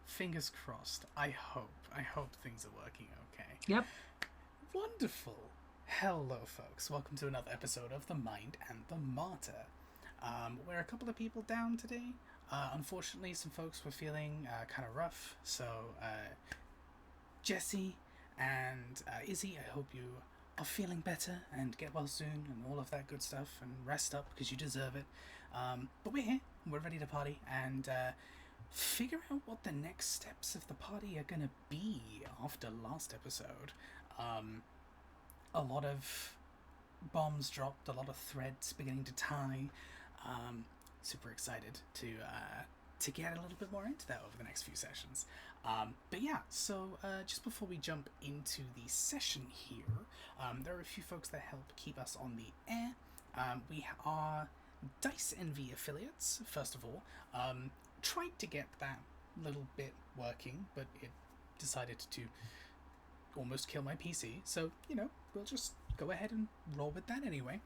Fingers crossed. I hope. I hope things are working okay. Yep. Wonderful. Hello, folks. Welcome to another episode of The Mind and the Martyr. We're a couple of people down today. Unfortunately, some folks were feeling kind of rough. So, Jesse and Izzy, I hope you are feeling better and get well soon and all of that good stuff and rest up because you deserve it. But we're here. We're ready to party and figure out what the next steps of the party are gonna be after last episode. A lot of bombs dropped, a lot of threads beginning to tie. Super excited to get a little bit more into that over the next few sessions. But yeah, so just before we jump into the session here, there are a few folks that help keep us on the air. We are Dice Envy affiliates, first of all. Tried to get that little bit working, but it decided to almost kill my PC. So, we'll just go ahead and roll with that anyway.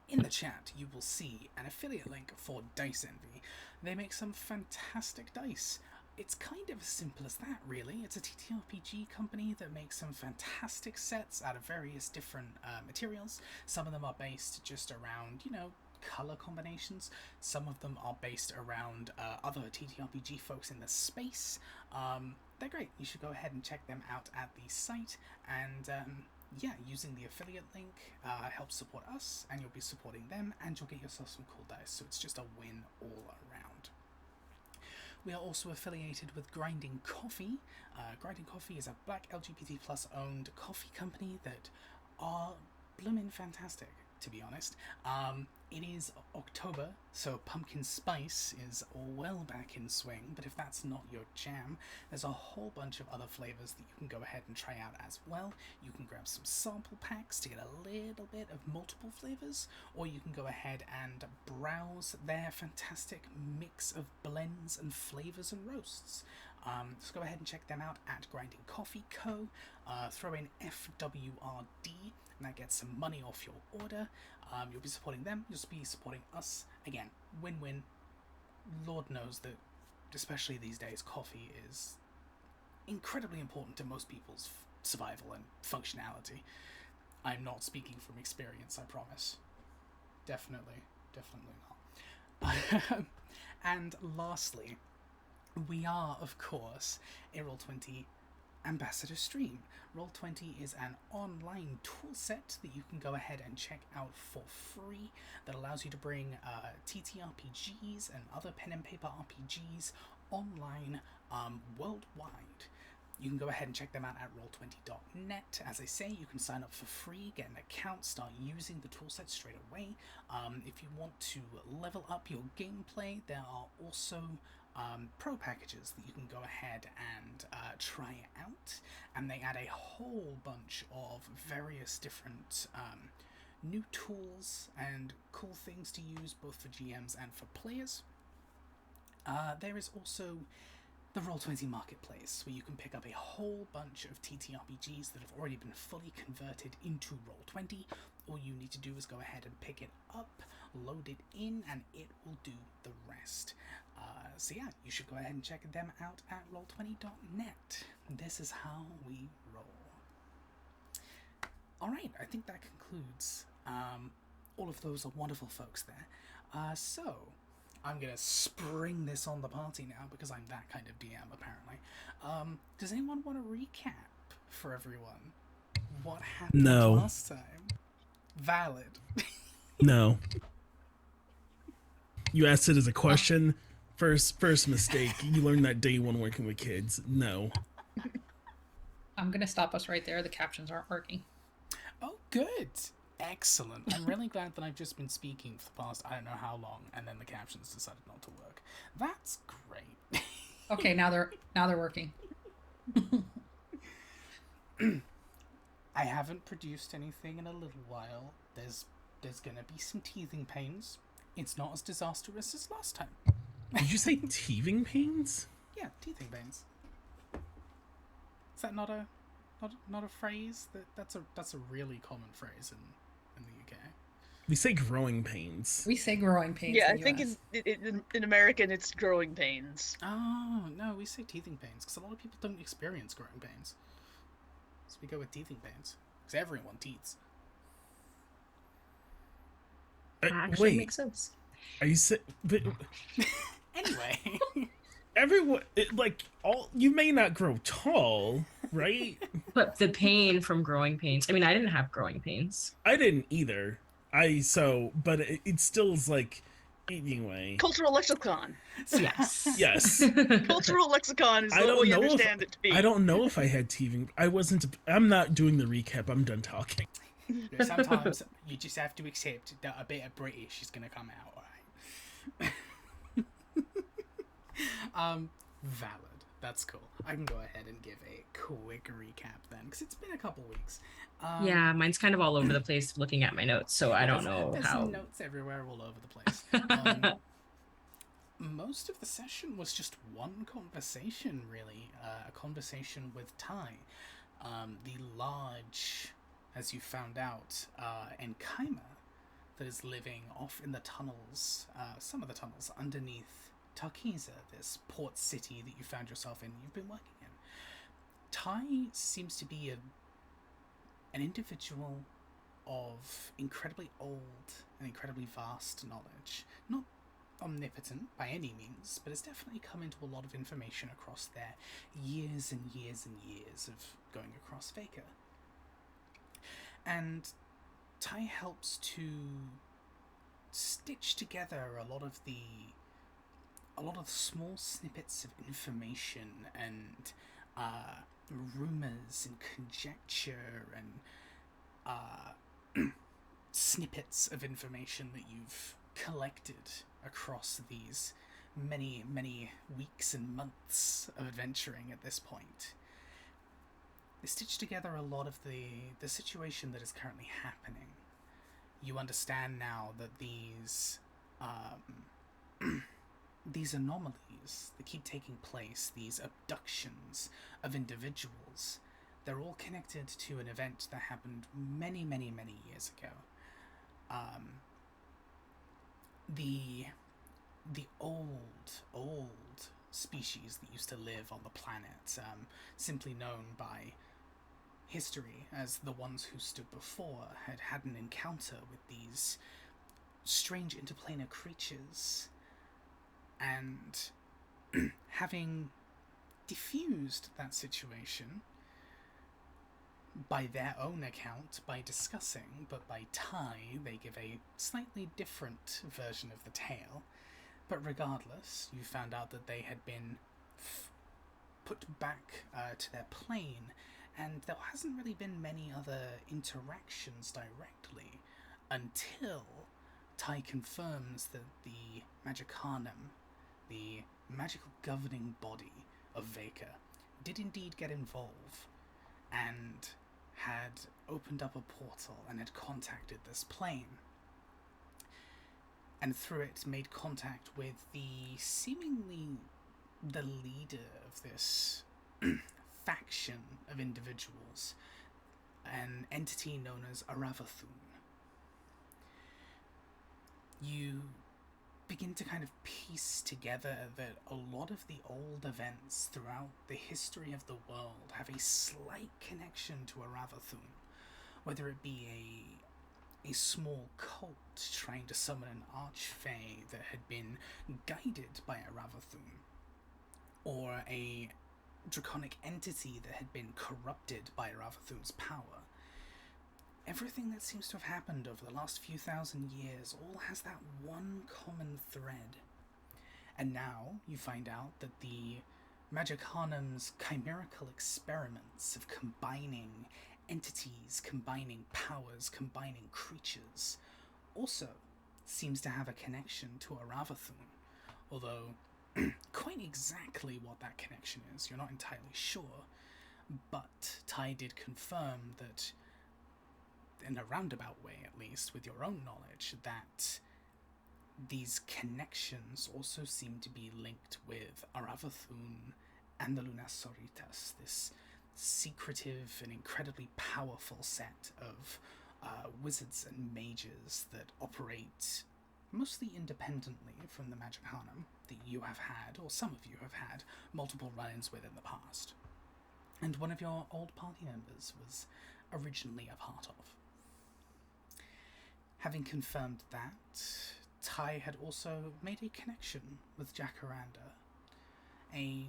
In the chat, you will see an affiliate link for Dice Envy. They make some fantastic dice. It's kind of as simple as that, really. It's a TTRPG company that makes some fantastic sets out of various different materials. Some of them are based just around, color combinations. Some of them are based around other TTRPG folks in the space. They're great. You should go ahead and check them out at the site. And using the affiliate link helps support us, and you'll be supporting them, and you'll get yourself some cool dice. So it's just a win all around. We are also affiliated with Grinding Coffee. Grinding Coffee is a black LGBT plus owned coffee company that are bloomin' fantastic, to be honest. It is October, so pumpkin spice is well back in swing, but if that's not your jam, there's a whole bunch of other flavors that you can go ahead and try out as well. You can grab some sample packs to get a little bit of multiple flavors, or you can go ahead and browse their fantastic mix of blends and flavors and roasts. Just go ahead and check them out at Grinding Coffee Co. Throw in FWRD, and that gets some money off your order. You'll be supporting them, you'll be supporting us. Again, win-win. Lord knows that, especially these days, coffee is incredibly important to most people's survival and functionality. I'm not speaking from experience, I promise. Definitely not. And lastly, we are, of course, a Roll20 Ambassador stream. Roll20 is an online toolset that you can go ahead and check out for free that allows you to bring TTRPGs and other pen and paper RPGs online worldwide. You can go ahead and check them out at roll20.net. As I say, you can sign up for free, get an account, start using the toolset straight away. If you want to level up your gameplay, there are also pro packages that you can go ahead and try out, and they add a whole bunch of various different new tools and cool things to use both for GMs and for players. There is also the Roll20 Marketplace, where you can pick up a whole bunch of TTRPGs that have already been fully converted into Roll20. All you need to do is go ahead and pick it up, load it in, and it will do the rest. So yeah, you should go ahead and check them out at roll20.net. This is how we roll. Alright, I think that concludes all of those wonderful folks there. So, I'm going to spring this on the party now because I'm that kind of DM, apparently. Does anyone want to recap for everyone what happened last time? Valid. No. You asked it as a question. First mistake. You learned that day one working with kids. No. I'm going to stop us right there. The captions aren't working. Oh, good. Excellent. I'm really glad that I've just been speaking for the past, I don't know how long, and then the captions decided not to work. That's great. Okay, now they're working. I haven't produced anything in a little while. There's gonna be some teething pains. It's not as disastrous as last time. Did you say teething pains? Yeah, teething pains. Is that not a phrase? That's a really common phrase in the UK. We say growing pains. We say growing pains Yeah, in I think US. in American it's growing pains. Oh, no, we say teething pains, because a lot of people don't experience growing pains. So we go with teething pains, because everyone teeths. Actually Wait, makes sense. are you say? But Anyway. everyone, you may not grow tall, right? But the pain from growing pains. I mean, I didn't have growing pains. I didn't either. But it still is like, anyway. Cultural lexicon. Yes. Yes. Cultural lexicon is what we understand it to be. I don't know if I had teething. I'm not doing the recap. I'm done talking. Sometimes you just have to accept that a bit of British is going to come out, alright? Valid. That's cool. I can go ahead and give a quick recap then, because it's been a couple weeks. Yeah, mine's kind of all over the place looking at my notes, so I don't know there's how. notes everywhere, all over the place. Most of the session was just one conversation, really. A conversation with Ty. The large, as you found out, Enkaima that is living off in the tunnels, some of the tunnels underneath Tarkiza, this port city that you found yourself in, you've been working in. Ty seems to be an individual of incredibly old and incredibly vast knowledge. Not omnipotent by any means, but has definitely come into a lot of information across their years and years and years of going across Vega. And Ty helps to stitch together a lot of the small snippets of information and rumors and conjecture and snippets of information that you've collected across these many, many weeks and months of adventuring at this point. They stitch together a lot of the situation that is currently happening. You understand now that these anomalies that keep taking place, these abductions of individuals, they're all connected to an event that happened many, many, many years ago. The old species that used to live on the planet, simply known by history as the ones who stood before, had an encounter with these strange interplanar creatures, and having diffused that situation by their own account, by discussing, but by Ty, they give a slightly different version of the tale. But regardless, you found out that they had been put back to their plane, and there hasn't really been many other interactions directly until Ty confirms that the Magicanum, the magical governing body of Veka, did indeed get involved and had opened up a portal and had contacted this plane. And through it made contact with seemingly the leader of this faction of individuals, an entity known as Aravathun. You begin to kind of piece together that a lot of the old events throughout the history of the world have a slight connection to Aravathun, whether it be a small cult trying to summon an archfey that had been guided by Aravathun, or a draconic entity that had been corrupted by Aravathun's power. Everything that seems to have happened over the last few thousand years all has that one common thread. And now you find out that the Magicanum's chimerical experiments of combining entities, combining powers, combining creatures, also seems to have a connection to Aravathun, although quite exactly what that connection is, you're not entirely sure. But Ty did confirm that, in a roundabout way at least, with your own knowledge, that these connections also seem to be linked with Aravathun and the Lunasoritas, this secretive and incredibly powerful set of wizards and mages that operate mostly independently from the Magic Harnum that you have had, or some of you have had, multiple run-ins with in the past. And one of your old party members was originally a part of. Having confirmed that, Ty had also made a connection with Jacaranda. A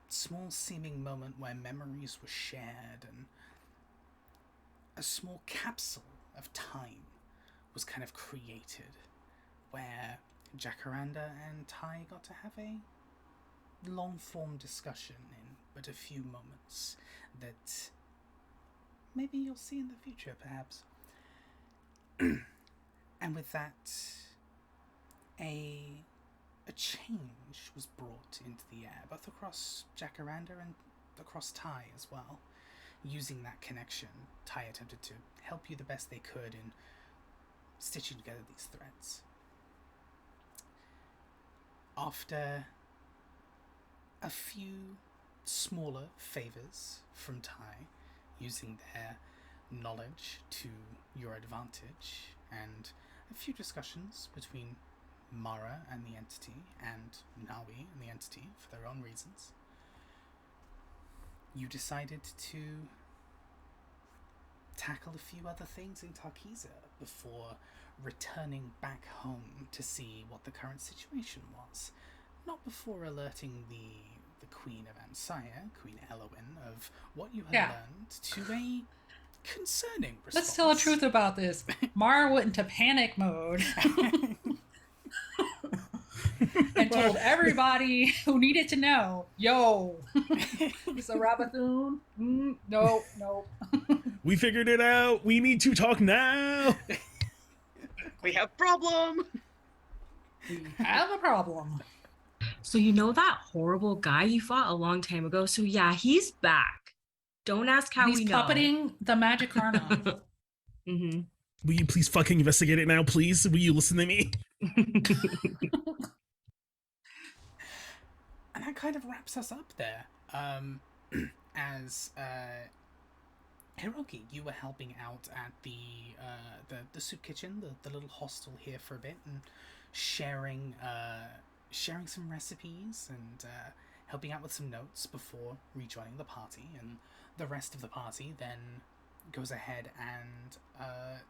small seeming moment where memories were shared and a small capsule of time was kind of created where Jacaranda and Ty got to have a long-form discussion in but a few moments that maybe you'll see in the future, perhaps. And with that, a change was brought into the air, both across Jacaranda and across Ty as well. Using that connection, Ty attempted to help you the best they could in stitching together these threads. After a few smaller favors from Ty, using their knowledge to your advantage, and a few discussions between Mara and the entity, and Nawi and the entity for their own reasons, you decided to tackle a few other things in Tarkiza before returning back home to see what the current situation was. Not before alerting the Queen of Ansaya, Queen Elowin, of what you had learned to a concerning response. Let's tell the truth about this. Mara went into panic mode and told everybody who needed to know, yo, it's a Rabathun. No. We figured it out. We need to talk now. We have problem. We have a problem. So you know that horrible guy you fought a long time ago? So yeah, he's back. Don't ask how He's we know. puppeting the Magic Harnum. Mm-hmm. Will you please fucking investigate it now, please? Will you listen to me? And that kind of wraps us up there. As Hiroki, you were helping out at the soup kitchen, the little hostel here for a bit, and sharing some recipes and helping out with some notes before rejoining the party. And the rest of the party then goes ahead and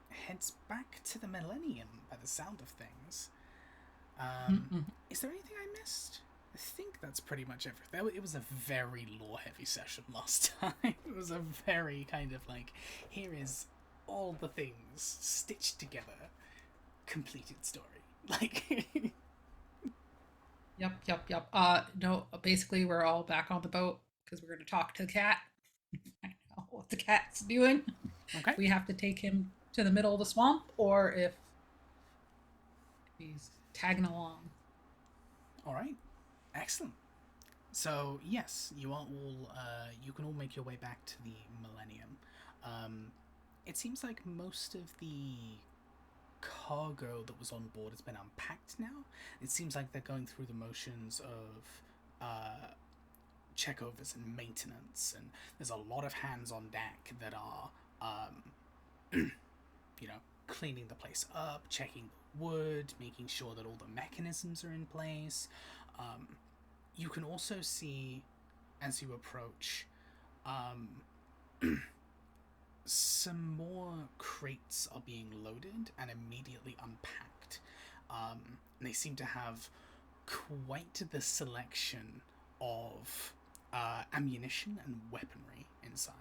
heads back to the Millennium by the sound of things. Is there anything I missed? I think that's pretty much everything. It was a very lore-heavy session last time. It was a very kind of like, here is all the things stitched together, completed story. Like... Yep. No, basically we're all back on the boat because we're going to talk to the cat. I know what the cat's doing. Okay. We have to take him to the middle of the swamp, or if he's tagging along. All right. Excellent. So yes, you are all. You can all make your way back to the Millennium. It seems like most of the cargo that was on board has been unpacked now. It seems like they're going through the motions of checkovers and maintenance, and there's a lot of hands on deck that are, cleaning the place up, checking the wood, making sure that all the mechanisms are in place. You can also see, as you approach, some more crates are being loaded and immediately unpacked. And they seem to have quite the selection of ammunition and weaponry inside.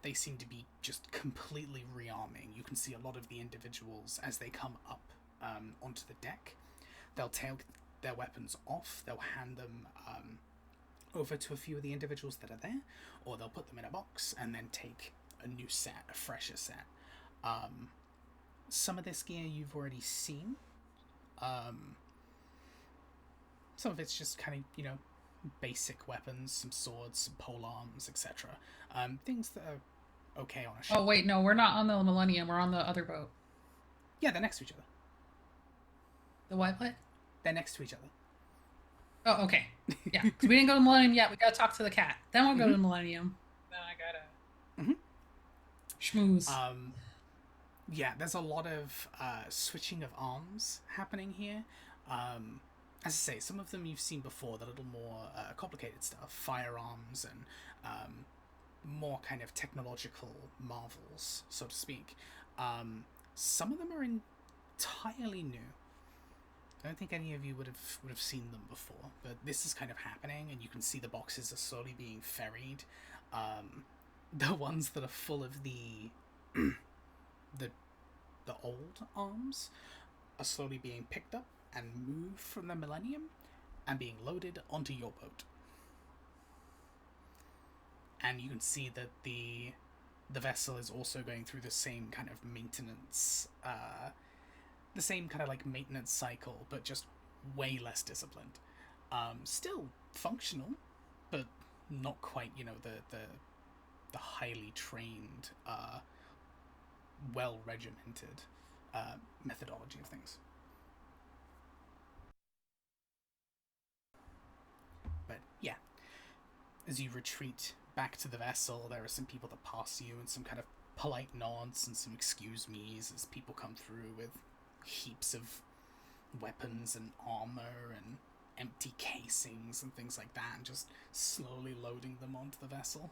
They seem to be just completely rearming. You can see a lot of the individuals as they come up onto the deck. They'll take their weapons off, they'll hand them over to a few of the individuals that are there, or they'll put them in a box and then take a new set, a fresher set. Some of this gear you've already seen. Some of it's just kind of, basic weapons, some swords, some polearms, etc. Things that are okay on a ship. Oh wait, no, we're not on the Millennium. We're on the other boat. Yeah, they're next to each other. The what? They're next to each other. Oh, okay. Yeah, because we didn't go to the Millennium yet. We gotta talk to the cat. Then we'll go to the Millennium. Then I gotta schmooze. Yeah, there's a lot of switching of arms happening here. As I say, some of them you've seen before, the little more complicated stuff, firearms and more kind of technological marvels, so to speak. Some of them are entirely new. I don't think any of you would have seen them before, but this is kind of happening, and you can see the boxes are slowly being ferried. The ones that are full of the the old arms are slowly being picked up and moved from the Millennium and being loaded onto your boat. And you can see that the vessel is also going through the same kind of maintenance, the same kind of like maintenance cycle, but just way less disciplined. Still functional, but not quite, the highly trained, well regimented methodology of things. But yeah, as you retreat back to the vessel, there are some people that pass you and some kind of polite nods and some excuse me's as people come through with heaps of weapons and armor and empty casings and things like that, and just slowly loading them onto the vessel.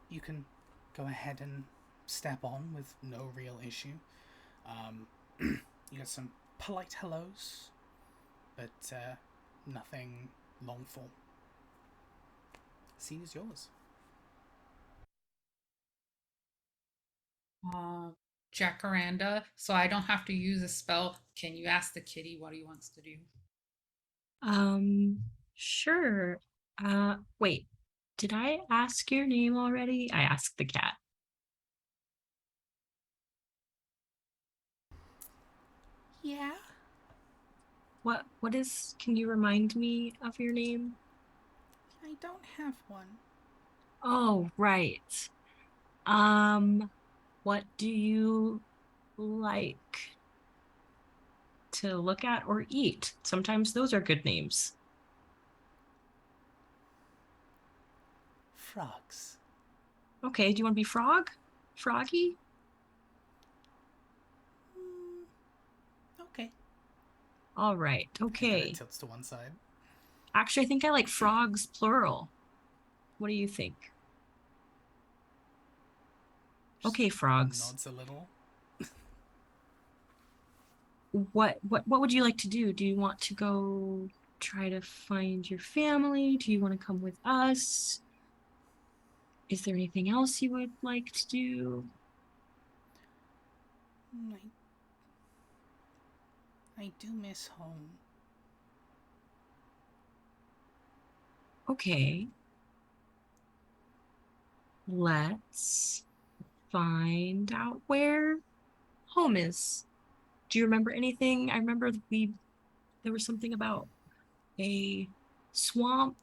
You can go ahead and step on with no real issue. You get some polite hellos, but nothing long form. Scene is yours. Jacaranda, so I don't have to use a spell. Can you ask the kitty what he wants to do? Sure. Wait. Did I ask your name already? I asked the cat. Yeah. What is, can you remind me of your name? I don't have one. Oh, right. What do you like to look at or eat? Sometimes those are good names. Frogs. Okay, do you want to be Frog? Froggy? Okay. All right, And then okay. it tilts to one side. Actually, I think I like frogs plural. What do you think? Okay, frogs. Nods a little. What would you like to do? Do you want to go try to find your family? Do you want to come with us? Is there anything else you would like to do? I do miss home. Okay. Let's find out where home is. Do you remember anything? I remember there was something about a swamp.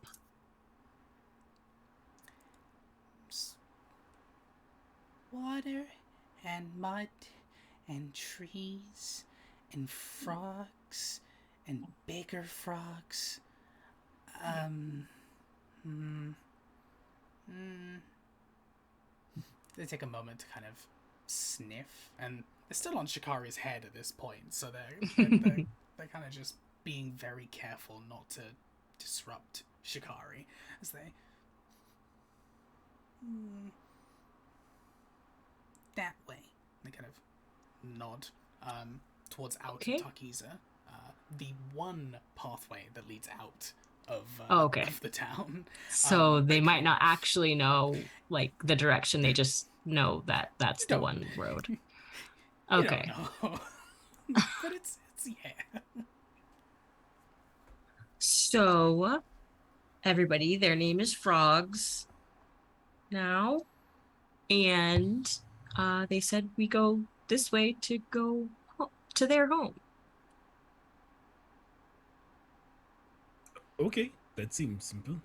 Water and mud and trees and frogs and bigger frogs. They take a moment to kind of sniff, and they're still on Shikari's head at this point, so they're kind of just being very careful not to disrupt Shikari as they that way. They kind of nod towards out Okay. of Takiza, the one pathway that leads out of, Okay. of the town. So they that might kind not of- actually know like the direction. They just know that that's the don't- one road. You Okay. don't know. But it's yeah. So everybody, their name is Frogs now. And they said we go this way to go to their home. Okay, that seems simple.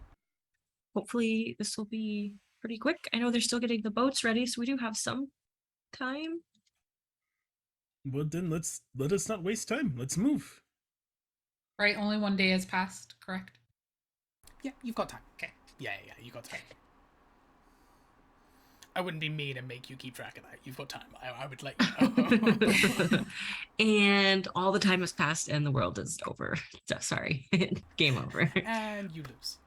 Hopefully this will be pretty quick. I know they're still getting the boats ready, so we do have some time. Well then let us not waste time. Let's move. Right, only 1 day has passed, correct? Yeah, you've got time. Okay. Yeah, you got time. I wouldn't be me to make you keep track of that. You've got time. I would let you know. And all the time has passed and the world is over. So, sorry. Game over. And you lose.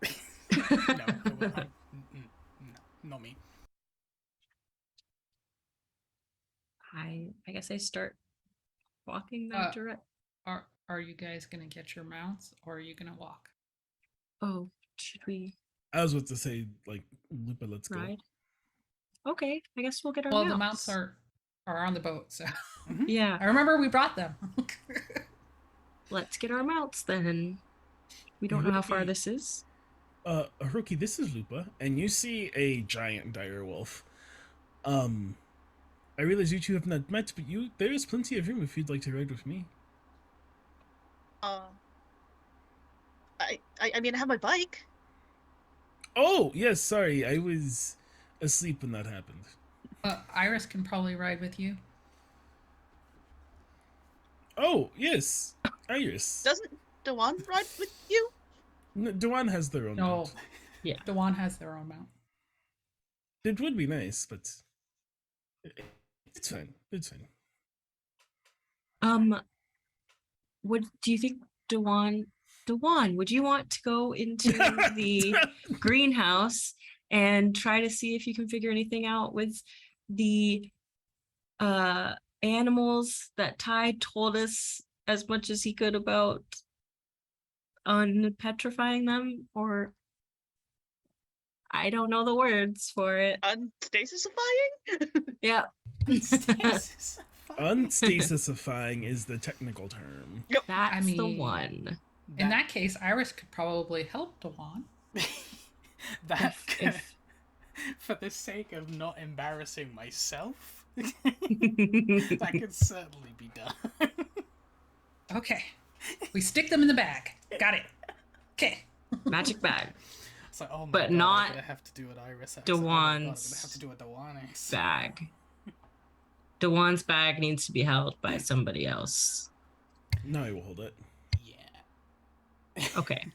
No, not me. I guess I start walking that direct. Are you guys gonna get your mounts, or are you gonna walk? Oh, should we I was about to say, like, Lupa, let's go. ride? Okay, I guess we'll get our Well, mounts. the mounts are on the boat, so Yeah, I remember we brought them. let's get our mounts then. We don't know how far this is. Haruki, this is Lupa, and you see a giant dire wolf. I realize you two have not met, but there is plenty of room if you'd like to ride with me. I mean, I have my bike. Oh, yes, sorry, I was asleep when that happened. Iris can probably ride with you. Oh, yes, Iris. Doesn't Dewan ride with you? Dewan has their own No, mount. Yeah. Dewan has their own mount. It would be nice, but it's fine. It's fine. What do you think, Dewan? Dewan, would you want to go into the greenhouse and try to see if you can figure anything out with the animals that Ty told us as much as he could about unpetrifying them? Or I don't know the words for it. Unstasifying? Yeah. Unstasifying is the technical term. That's the mean, one. In that case, Iris could probably help Dewan. that If for the sake of not embarrassing myself, that could certainly be done. Okay, we stick them in the bag. Got it. Okay. magic bag. It's like, oh my But god, not I'm gonna have to do what Iris said. Dewan's Oh my god, I'm gonna have to do what Dewan is. bag. Dewan's bag needs to be held by somebody else. No, I will hold it. Yeah. Okay.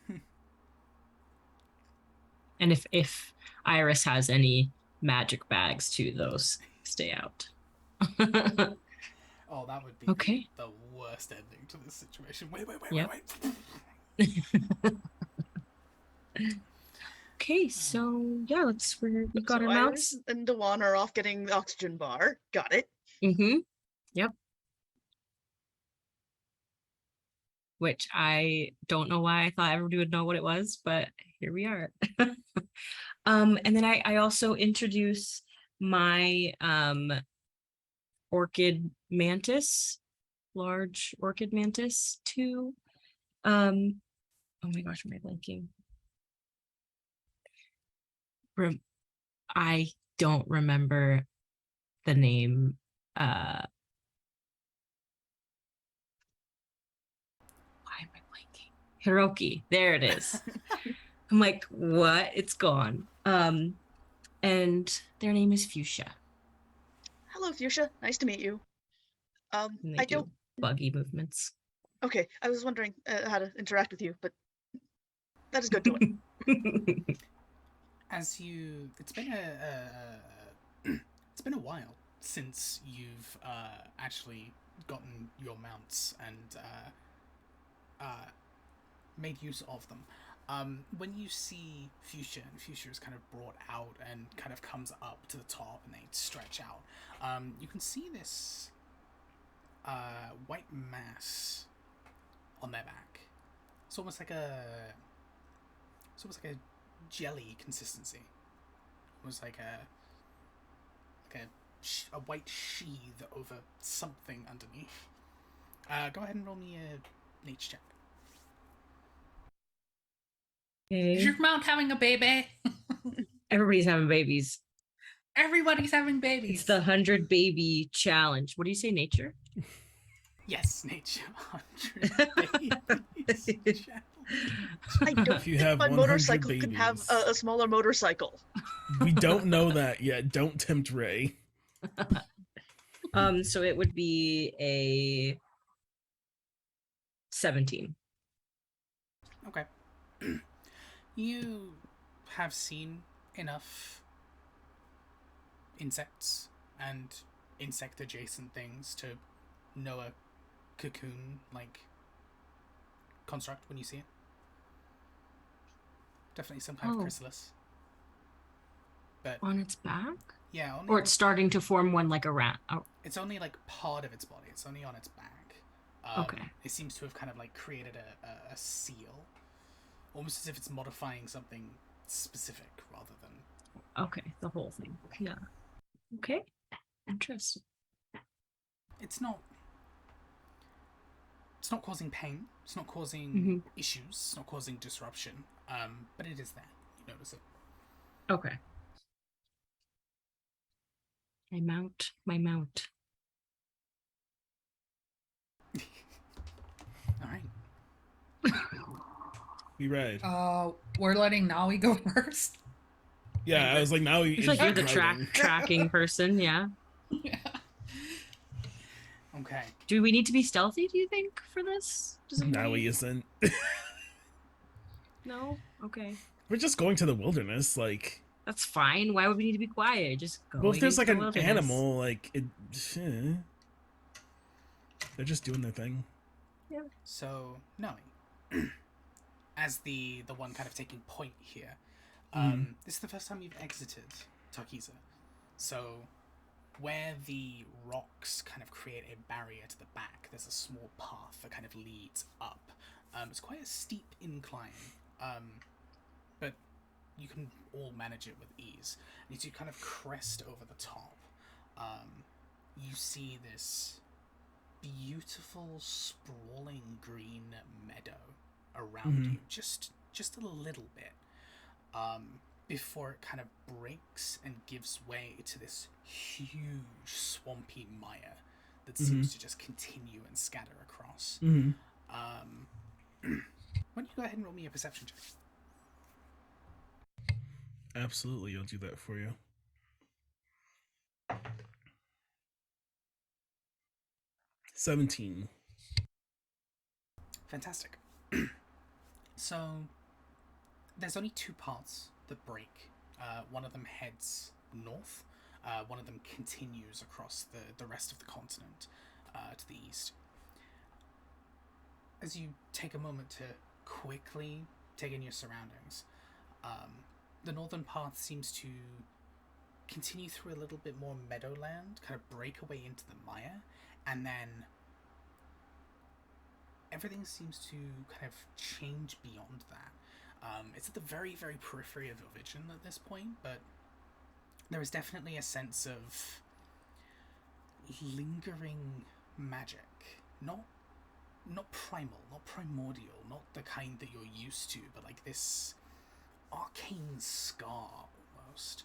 And if Iris has any magic bags too, those stay out. Oh, that would be Okay. the worst ending to this situation. Wait. Yep. Okay, so yeah, we've got So our Iris mounts. and Dewan are off getting the oxygen bar. Got it. Mm-hmm. Yep. Which I don't know why I thought everybody would know what it was, but here we are. And then I also introduce my orchid mantis, large orchid mantis to oh my gosh, am I blanking? I don't remember the name. Why am I blanking? Hiroki. There it is. I'm like, what? It's gone. And their name is Fuchsia. Hello, Fuchsia. Nice to meet you. And they I do don't. buggy movements. Okay, I was wondering how to interact with you, but that is good doing. It's been a while since you've actually gotten your mounts and made use of them. When you see Fuchsia, and Fuchsia is kind of brought out and kind of comes up to the top and they stretch out, you can see this white mass on their back. It's almost like a jelly consistency. Almost like a white sheath over something underneath. Go ahead and roll me a nature check. Is Okay. your mount having a baby? Everybody's having babies. Everybody's having babies. It's the 100 baby challenge. What do you say, nature? Yes, nature 100 babies. I don't If you think have my 100 motorcycle can have babies. a smaller motorcycle. We don't know that yet. Don't tempt Ray. So it would be a 17. Okay. You have seen enough insects and insect adjacent things to know a cocoon like construct when you see it. Definitely some kind of chrysalis. But on its back? yeah, only Or it's starting to form one like a rat. Oh, it's only like part of its body. It's only on its back. Okay. It seems to have kind of like created a seal, almost as if it's modifying something specific rather than. Okay, the whole thing. Yeah. Okay. Interesting. It's not causing pain. It's not causing issues. It's not causing disruption. But it is there. You notice it. Okay. I mount my mount. All right. We ride. We're letting Naui go first. Yeah, I was like, now It's like you're the tracking person, yeah. Yeah. Okay. Do we need to be stealthy, do you think, for this? Now he isn't. No? Okay. We're just going to the wilderness, like. That's fine. Why would we need to be quiet? Just go. Well, if there's like an animal, like they're just doing their thing. Yeah. So no, as the one kind of taking point here, this is the first time you've exited Tarkiza. So where the rocks kind of create a barrier to the back, there's a small path that kind of leads up. It's quite a steep incline, but you can all manage it with ease. And as you kind of crest over the top, you see this beautiful, sprawling green meadow around you, just a little bit, before it kind of breaks and gives way to this huge, swampy mire that seems to just continue and scatter across. Why don't you go ahead and roll me a perception check? Absolutely, I'll do that for you. $17. Fantastic. So, there's only two paths that break. One of them heads north. One of them continues across the rest of the continent to the east. As you take a moment to quickly take in your surroundings, the northern path seems to continue through a little bit more meadowland, kind of break away into the mire, and then everything seems to kind of change beyond that. It's at the very, very periphery of your vision at this point, but there is definitely a sense of lingering magic. Not primal, not primordial, not the kind that you're used to, but like this arcane scar almost.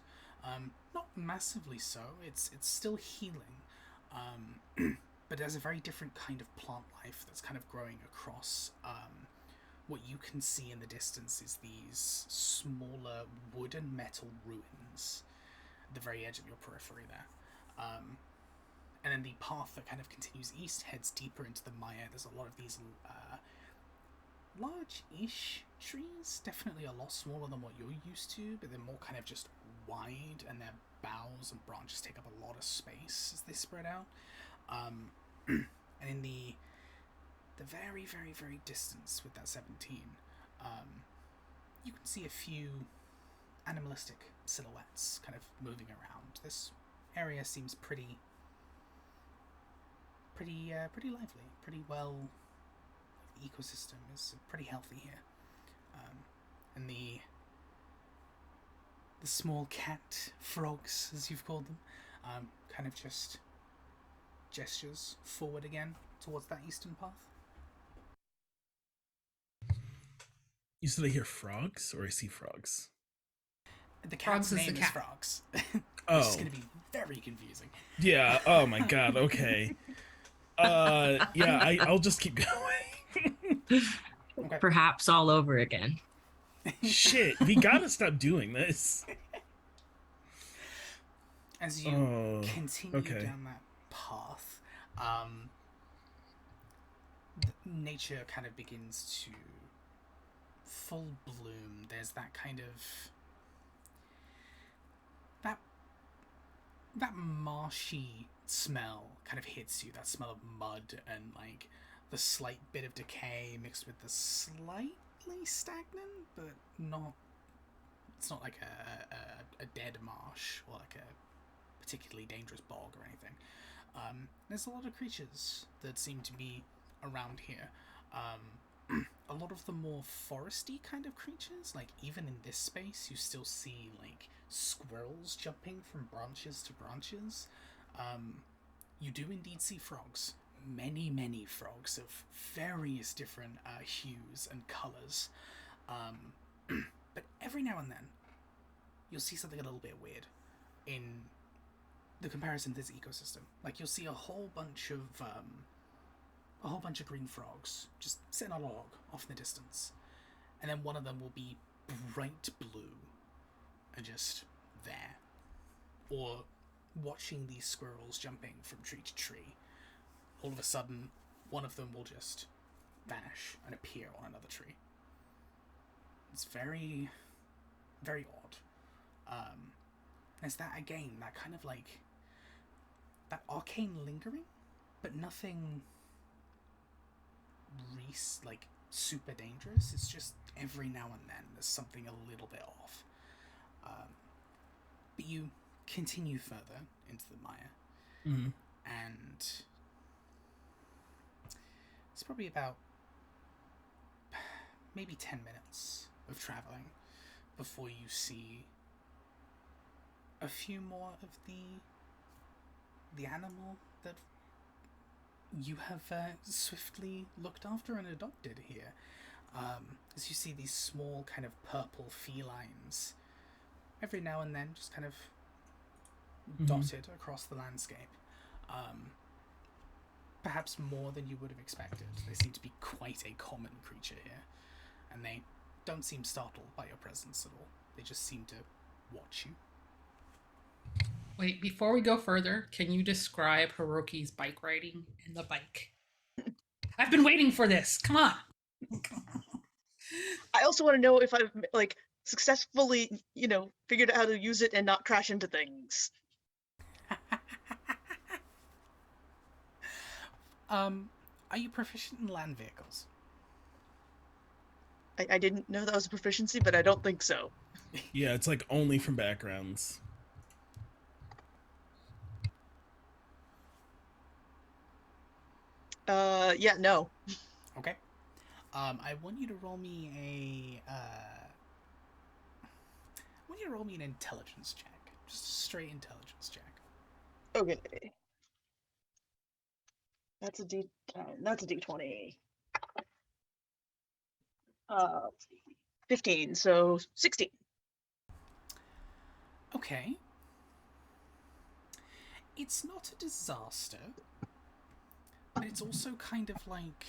Not massively so. It's still healing, but there's a very different kind of plant life that's kind of growing across. What you can see in the distance is these smaller wood and metal ruins at the very edge of your periphery there. And then the path that kind of continues east heads deeper into the mire. There's a lot of these large-ish trees, definitely a lot smaller than what you're used to, but they're more kind of just wide, and their boughs and branches take up a lot of space as they spread out. And in the very, very, very distance with that 17, you can see a few animalistic silhouettes kind of moving around. This area seems pretty lively, pretty well. The ecosystem is pretty healthy here, and the small cat frogs, as you've called them, kind of just gestures forward again towards that eastern path. You said I hear frogs, or I see frogs? The cat's Frogs is name the is cat. Frogs. Oh. It's going to be very confusing. Yeah. Oh my god. Okay. Yeah. I'll just keep going. Okay. Perhaps all over again. Shit. We gotta stop doing this. As you continue okay. down that path, nature kind of begins to full bloom. There's that kind of that marshy smell kind of hits you. That smell of mud and like the slight bit of decay mixed with the slightly stagnant, but not. It's not like a dead marsh or like a particularly dangerous bog or anything. There's a lot of creatures that seem to be around here. A lot of the more foresty kind of creatures, like even in this space, you still see like squirrels jumping from branches to branches. You do indeed see frogs. Many, many frogs of various different hues and colours. But every now and then, you'll see something a little bit weird in the comparison to this ecosystem. Like you'll see a whole bunch of green frogs just sitting on a log off in the distance, and then one of them will be bright blue and just there, or watching these squirrels jumping from tree to tree. All of a sudden, one of them will just vanish and appear on another tree. It's very, very odd. There's that again, that kind of like that arcane lingering, but nothing like super dangerous. It's just every now and then there's something a little bit off. But you continue further into the mire, and it's probably about maybe 10 minutes of traveling before you see a few more of the animal that you have swiftly looked after and adopted here. As you see these small kind of purple felines every now and then just kind of dotted across the landscape. Perhaps more than you would have expected. They seem to be quite a common creature here, and they don't seem startled by your presence at all. They just seem to watch you. Wait, before we go further, can you describe Hiroki's bike riding and the bike? I've been waiting for this. Come on. I also want to know if I've like successfully, figured out how to use it and not crash into things. Are you proficient in land vehicles? I didn't know that was a proficiency, but I don't think so. Yeah, it's like only from backgrounds. Yeah, no. Okay. I want you to roll me an intelligence check. Just a straight intelligence check. Okay. That's a D10. That's a D20. 15, so 16. Okay. It's not a disaster, but it's also kind of like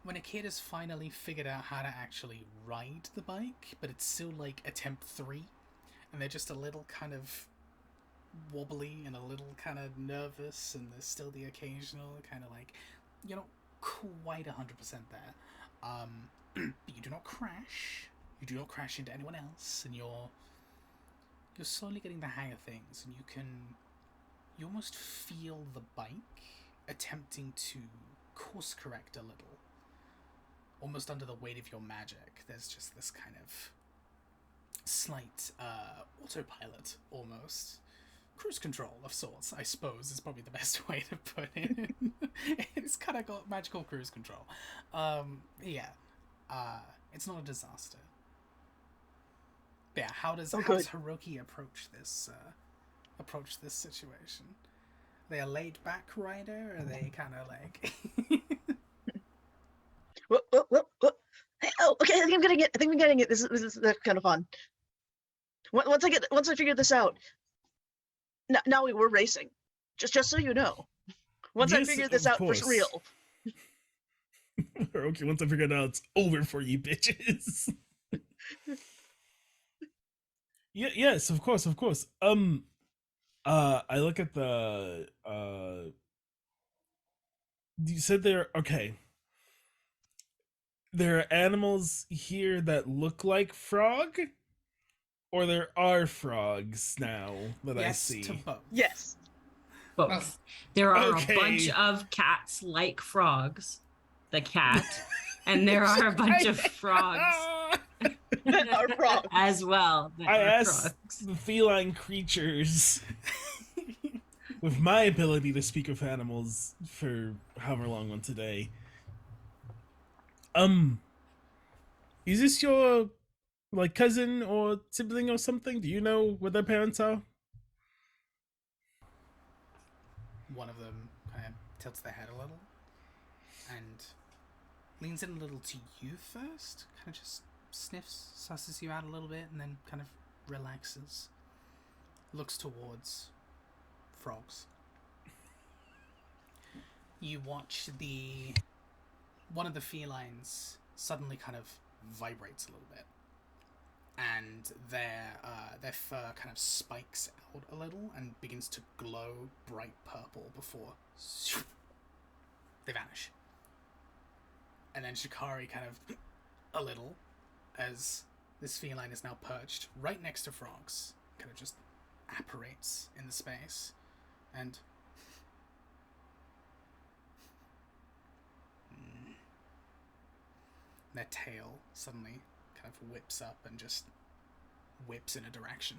when a kid has finally figured out how to actually ride the bike, but it's still like attempt 3, and they're just a little kind of wobbly and a little kind of nervous, and there's still the occasional kind of like, you're not quite 100% there. But you do not crash. You do not crash into anyone else, and you're slowly getting the hang of things, and you almost feel the bike attempting to course correct a little, almost under the weight of your magic. There's just this kind of slight autopilot, almost cruise control of sorts, I suppose, is probably the best way to put it. It's kind of got magical cruise control. It's not a disaster. But yeah, how does Hiroki approach this situation? Are they a laid back rider, or are they kind of like? Whoa. Hey, okay, I think I'm getting it. I think I'm getting it. This is kind of fun. Once I figure this out, now we're racing. Just so you know. Once I figure this out for real. Okay, once I figure it out, it's over for you bitches. Yes, of course. I look at the you said okay. There are animals here that look like frog? Or there are frogs now that I Yes see. to both. Yes. Both. There are Okay. a bunch of cats like frogs, the cat, and there are a bunch of frogs That are frogs. as well. That I are asked frogs. the feline creatures with my ability to speak with animals for however long on today. Is this your like cousin or sibling or something? Do you know what their parents are? One of them kind of tilts their head a little and leans in a little to you first, kind of just sniffs, susses you out a little bit, and then kind of relaxes. Looks towards frogs. You watch one of the felines suddenly kind of vibrates a little bit, and their fur kind of spikes out a little and begins to glow bright purple before they vanish. And then Shikari kind of a little, as this feline is now perched right next to frogs, kind of just apparates in the space, and their tail suddenly kind of whips up and just whips in a direction.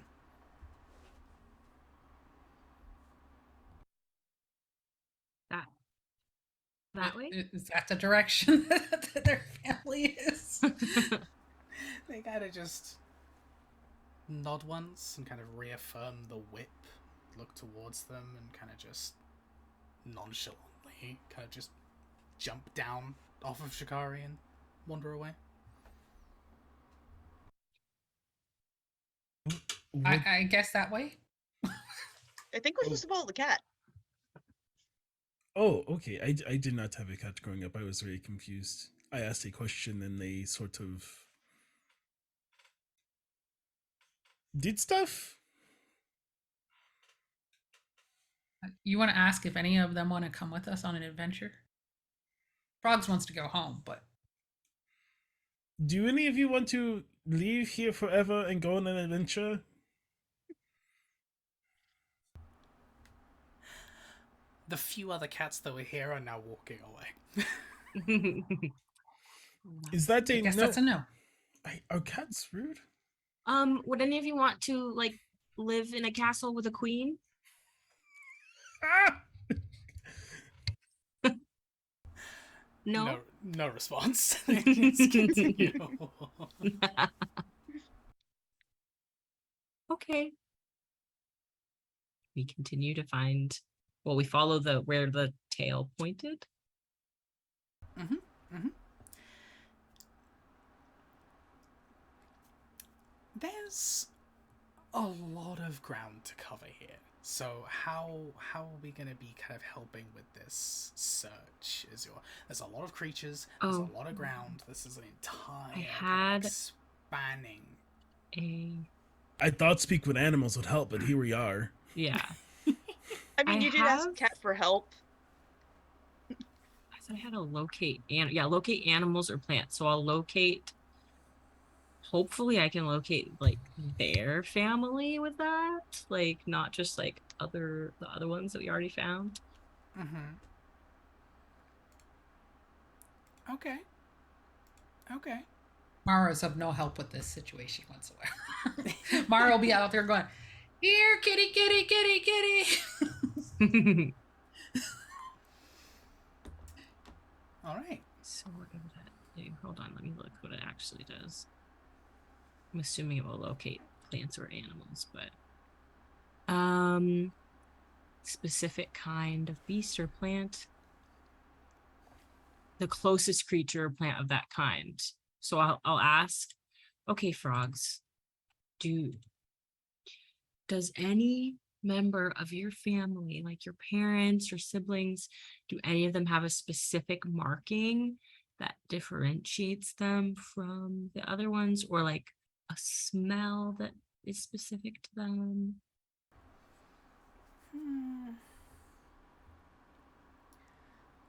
That way? Is that the direction that their family is? They kind of just nod once and kind of reaffirm the whip, look towards them, and kind of just nonchalantly kind of just jump down off of Shikari and wander away. I guess that way. I think we're supposed to follow the cat. Oh, okay. I did not have a cat growing up. I was very confused. I asked a question and they sort of did stuff. You want to ask if any of them want to come with us on an adventure? Frogs wants to go home, but Do any of you want to leave here forever and go on an adventure? The few other cats that were here are now walking away. Is that I a guess no? that's a no. Are cats rude? Would any of you want to like live in a castle with a queen? Ah! No. No response. Just continue. Okay. We continue to find. Well, we follow the where the tail pointed. There's a lot of ground to cover here. So how are we gonna be kind of helping with this search? There's a lot of creatures, there's a lot of ground. This is an entire had expanding. I thought speak with animals would help, but here we are. Yeah. I mean, I you did ask have- cat for help. I said I had to locate locate animals or plants. So I'll locate. Hopefully, I can locate like their family with that, like not just like the other ones that we already found. Okay. Mara's of no help with this situation whatsoever. Mara will be out there going, "Here, kitty, kitty, kitty, kitty." All right. So what would that do? Hold on, let me look what it actually does. I'm assuming it will locate plants or animals, but specific kind of beast or plant. The closest creature or plant of that kind. So I'll ask, okay, frogs, does any member of your family, like your parents or siblings, do any of them have a specific marking that differentiates them from the other ones, or like a smell that is specific to them?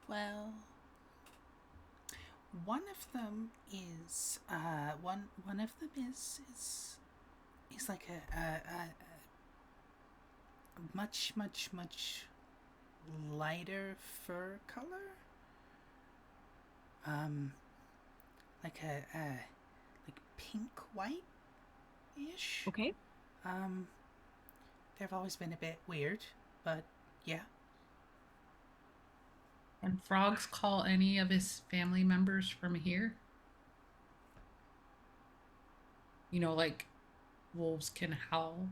Well, one of them is he's like a much, much, much lighter fur color. Like like pink white ish. Okay. They've always been a bit weird, but yeah. Can frogs call any of his family members from here? You know, like wolves can howl.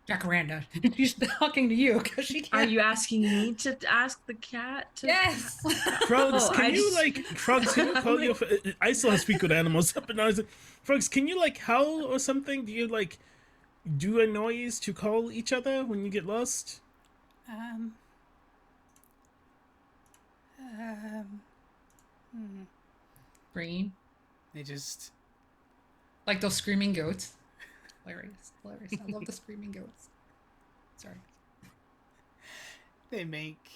Jacaranda, she's talking to you because she Are can't. you asking me to ask the cat to? Yes. Frogs, Oh, can I you just- frogs? Can you call I'm your? like- I still have speak with animals, but now it's like, frogs. Can you howl or something? Do you do a noise to call each other when you get lost? Um. Um. Hmm. Green, They just like those screaming goats. Hilarious, hilarious. I love the screaming goats. Sorry. they make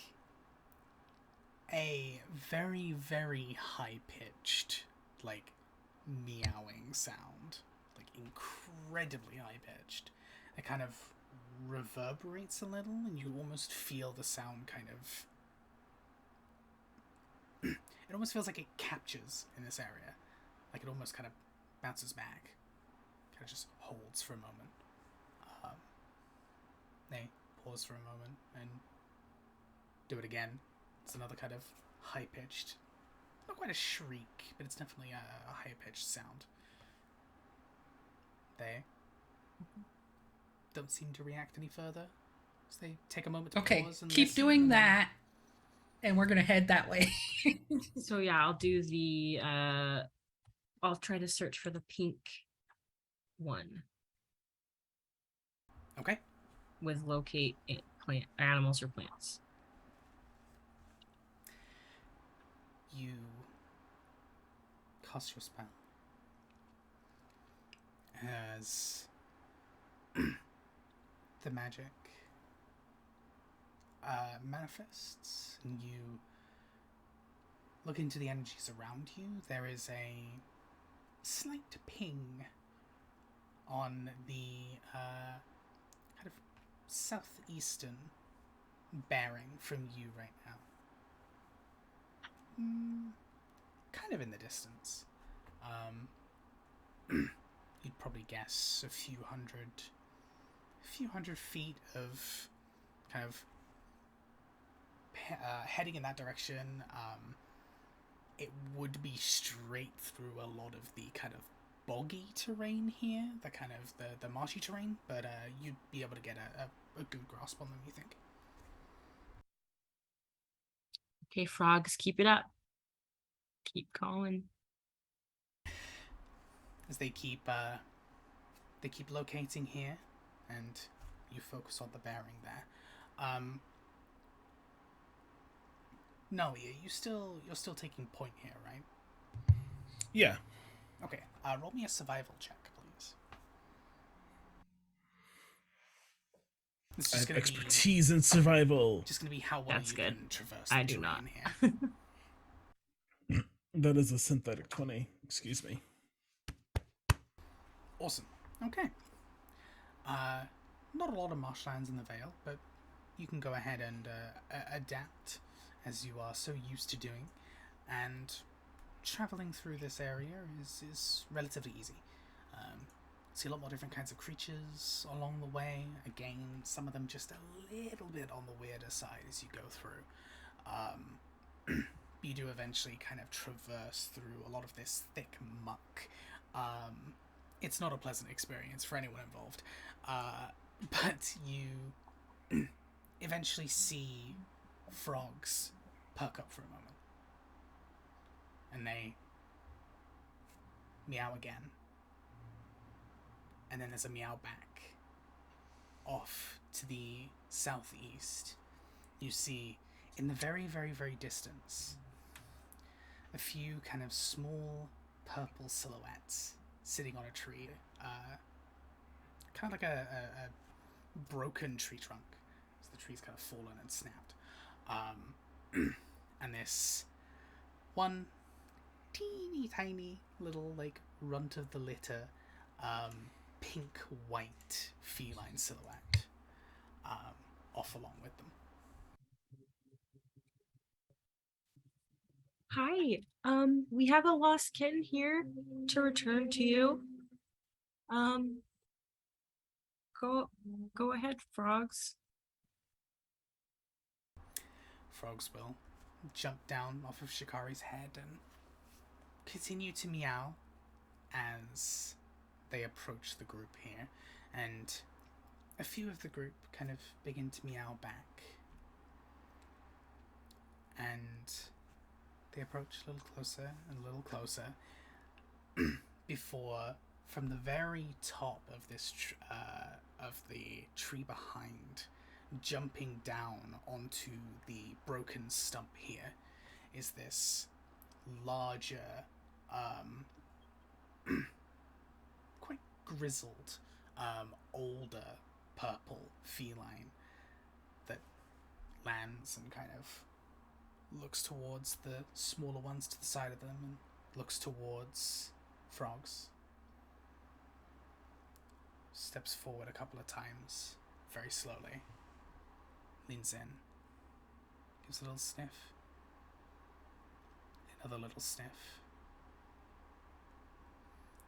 a very, very high pitched, like, meowing sound. Like, incredibly high pitched. It kind of reverberates a little, and you almost feel the sound kind of. It almost feels like it captures in this area. Like, it almost kind of bounces back. Kind of just holds for a moment. They pause for a moment and do it again. It's another kind of high pitched, not quite a shriek, but it's definitely a high pitched sound. They don't seem to react any further. So they take a moment to Okay, pause and keep listen, doing and then- that, and we're gonna head that way. So yeah, I'll do the I'll try to search for the pink one Okay. with locate plant animals or plants. You cast your spell as the magic manifests, and you look into the energies around you. There is a slight ping on the kind of southeastern bearing from you right now. Kind of in the distance. You'd probably guess a few hundred feet of kind of heading in that direction. It would be straight through a lot of the kind of boggy terrain here, the kind of the marshy terrain, but you'd be able to get a good grasp on them, you think. Okay, frogs, keep it up. Keep calling. As they keep locating here, and you focus on the bearing there. No, you're still taking point here, right? Yeah. Okay. Roll me a survival check, please. It's I just have gonna expertise in survival. be just gonna be how well That's you good. can traverse. I the do not. terrain here. That is a synthetic 20. Excuse me. Awesome. Okay. Not a lot of marshlands in the Vale, but you can go ahead and adapt as you are so used to doing, and traveling through this area is relatively easy. See a lot more different kinds of creatures along the way. Again, some of them just a little bit on the weirder side as you go through. You do eventually kind of traverse through a lot of this thick muck. It's not a pleasant experience for anyone involved, but you eventually see frogs perk up for a moment, and they meow again, and then there's a meow back. Off to the southeast, you see in the very, very, very distance a few kind of small purple silhouettes sitting on a tree, kind of like a broken tree trunk. So the tree's kind of fallen and snapped. And this one teeny tiny little like runt of the litter, pink white feline silhouette, off along with them. Hi. We have a lost kitten here to return to you. Um, go ahead, frogs. Frogs will jump down off of Shikari's head and continue to meow as they approach the group here, and a few of the group kind of begin to meow back, and they approach a little closer and a little closer before, from the very top of this of the tree behind, jumping down onto the broken stump here, is this larger, quite grizzled, older purple feline that lands and kind of looks towards the smaller ones to the side of them and looks towards frogs. Steps forward a couple of times, very slowly. Leans in. Gives a little sniff. Another little sniff.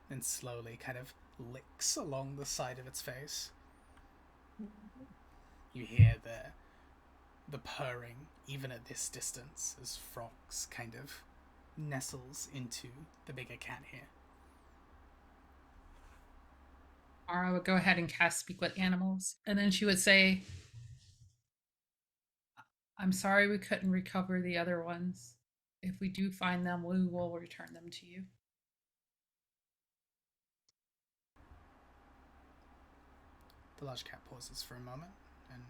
Then slowly kind of licks along the side of its face. You hear the purring, even at this distance, as Frogs kind of nestles into the bigger cat here. Mara would go ahead and cast Speak with Animals, and then she would say, I'm sorry we couldn't recover the other ones. If we do find them, we will return them to you. The large cat pauses for a moment and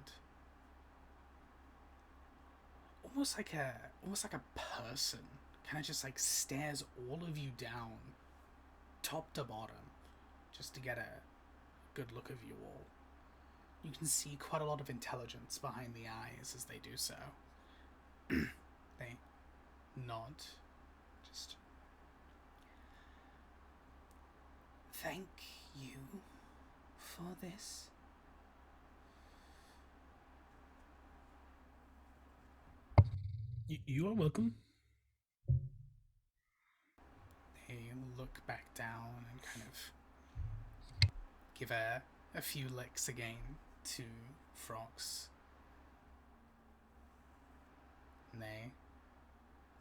almost like a person kind of just like stares all of you down, top to bottom, just to get a good look of you all. You can see quite a lot of intelligence behind the eyes as they do so. They nod. Just thank you for this. You are welcome. They look back down and kind of give a few licks again to Frogs. And they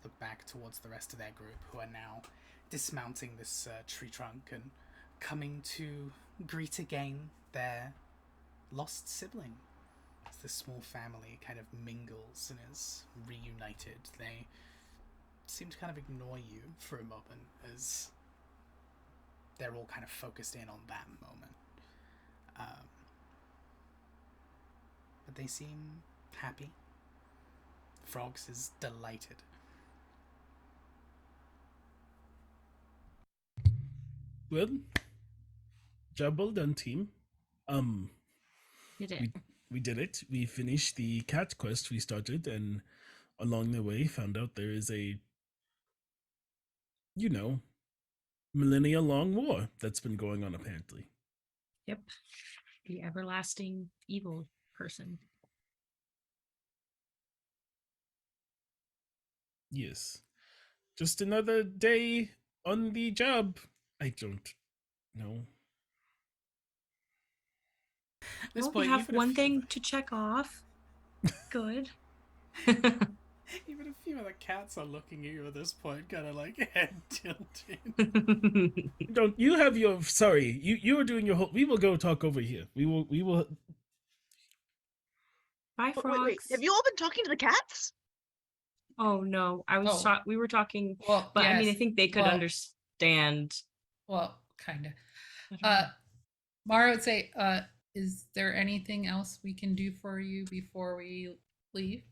look back towards the rest of their group, who are now dismounting this tree trunk and coming to greet again their lost sibling. As this small family kind of mingles and is reunited, they seem to kind of ignore you for a moment as they're all kind of focused in on that moment. But they seem happy. Frogs is delighted. Well, job well done, team. You did. We did it. We finished the cat quest we started, and along the way found out there is a, millennia-long war that's been going on, apparently. Yep. The everlasting evil person. Yes. Just another day on the job. I don't know. At this Well, point, we have even one thing to check off. Good. Even a few of the cats are looking at you at this point, kind of like head tilted. Don't you have your sorry, you are doing your whole we will go talk over here. We will Bye, frogs. Wait, have you all been talking to the cats? Oh no, we were talking, Well, but yes. I mean, I think they could understand. Well, kind of. I don't know. Mara would say, is there anything else we can do for you before we leave?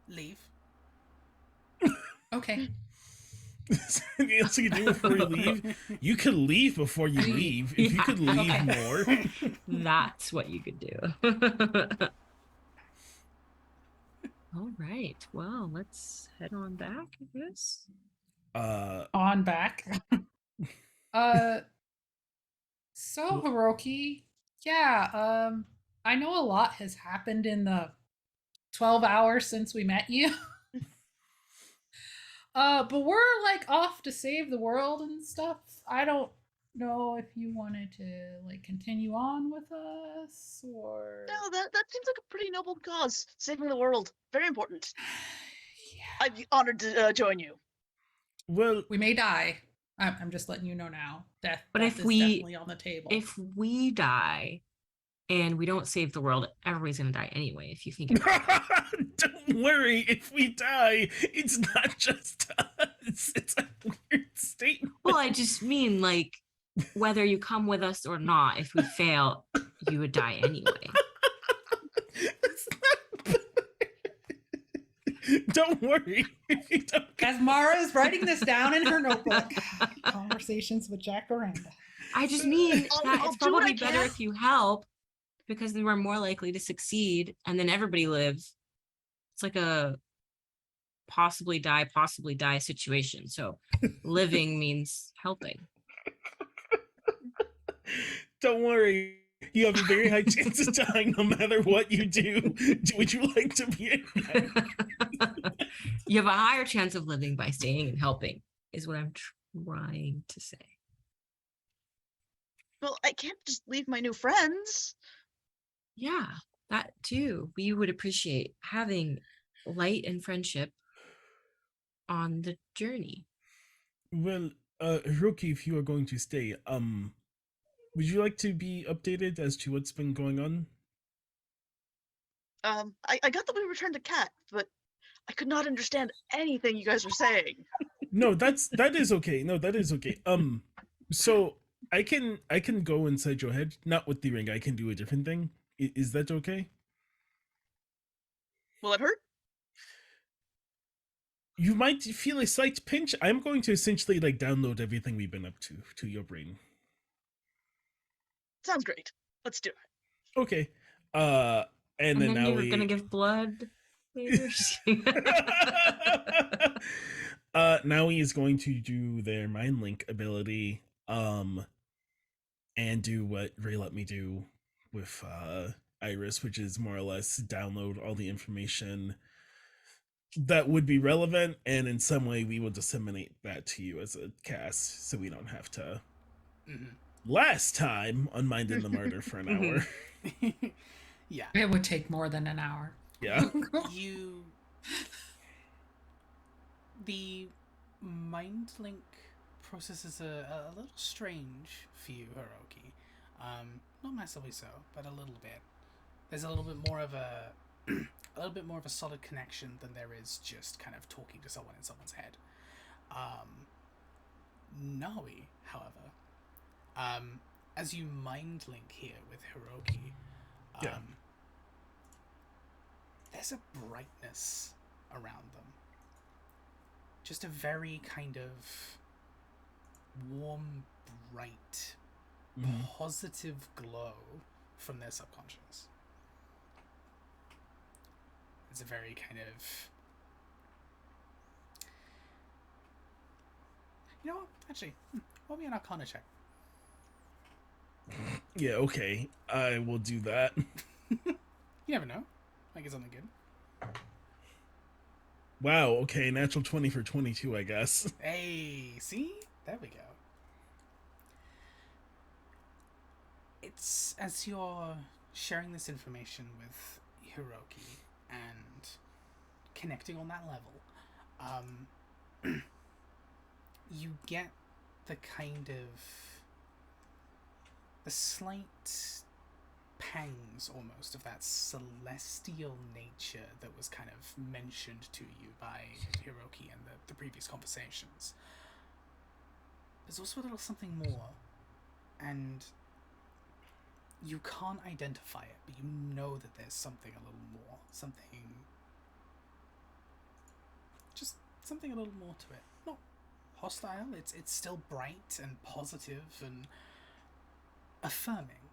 Leave. Okay. Anything else you can do before you leave? You could leave before you leave. If you could leave Okay. more. That's what you could do. All right. Well, let's head on back, I guess. On back. uh, so Well- Hiroki, yeah, I know a lot has happened in the 12 hours since we met you. But we're like off to save the world and stuff. I don't know if you wanted to like continue on with us or No, that seems like a pretty noble cause. Saving the world. Very important. yeah. I'd be honored to join you. Well, We may die. I'm just letting you know now. Death, But death if is we- definitely on the table. If we die and we don't save the world, everybody's gonna die anyway, if you think about it. don't worry. If we die, it's not just us. It's a weird statement. Well, I just mean like whether you come with us or not, if we fail, you would die anyway. It's not- Don't worry. If you don't As Mara is writing this down in her notebook, conversations with Jack Aranda. I just mean I'll- that I'll it's do what I probably better can. if you help because then we're more likely to succeed and then everybody lives. It's like a possibly die situation. So living means helping. Don't worry. You have a very high chance of dying no matter what you do. Would you like to be in that? You have a higher chance of living by staying and helping, is what I'm trying to say. Well, I can't just leave my new friends. Yeah, that too. We would appreciate having light and friendship on the journey. Well, Hiroki, if you are going to stay, would you like to be updated as to what's been going on? I got that we returned the cat, but I could not understand anything you guys were saying. No, that is okay. No, that is okay. So I can go inside your head, not with the ring. I can do a different thing. Is that okay? Will it hurt? You might feel a slight pinch. I'm going to essentially like download everything we've been up to your brain. Sounds great. Let's do it. Okay. And then now you're gonna give blood later. Naui is going to do their mind link ability, and do what Ray let me do with Iris, which is more or less download all the information that would be relevant, and in some way we will disseminate that to you as a cast, so we don't have to. Mhm. Last time on Mind in the Martyr for an hour. Yeah. It would take more than an hour. Yeah. You. The mind link process is a little strange for you, Hiroki. Not massively so, but a little bit. There's a little bit more of a solid connection than there is just kind of talking to someone in someone's head. Naui, however, as you mind link here with Hiroki, Yeah. there's a brightness around them. Just a very kind of warm, bright, positive glow from their subconscious. It's a very kind of... You know what? Actually, roll me an Arcana check. Yeah, okay. I will do that. You never know. Might get something good. Wow, okay, natural 20 for 22, I guess. Hey, see? There we go. It's as you're sharing this information with Hiroki and connecting on that level, you get the kind of the slight pangs almost of that celestial nature that was kind of mentioned to you by Hiroki in the previous conversations. There's also a little something more, and you can't identify it, but you know that there's something a little more. Something a little more to it. hostile. It's still bright and positive and affirming.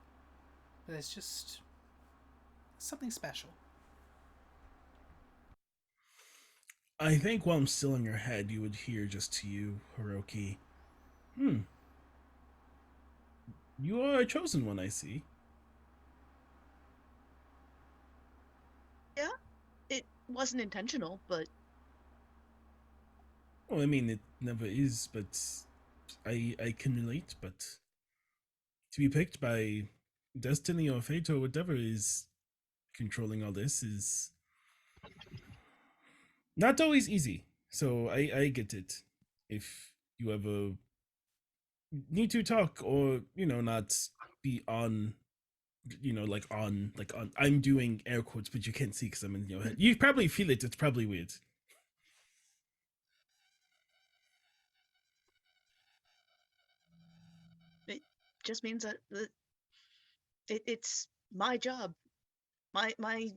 But there's just something special. I think while I'm still in your head, you would hear just to you, Hiroki. You are a chosen one, I see. Yeah, it wasn't intentional, but Well, I mean, it never is, but I can relate, but to be picked by destiny or fate or whatever is controlling all this is not always easy. So I get it. If you ever need to talk or, not be on, like on, I'm doing air quotes, but you can't see because I'm in your head. You probably feel it. It's probably weird. it just means that it's my job, my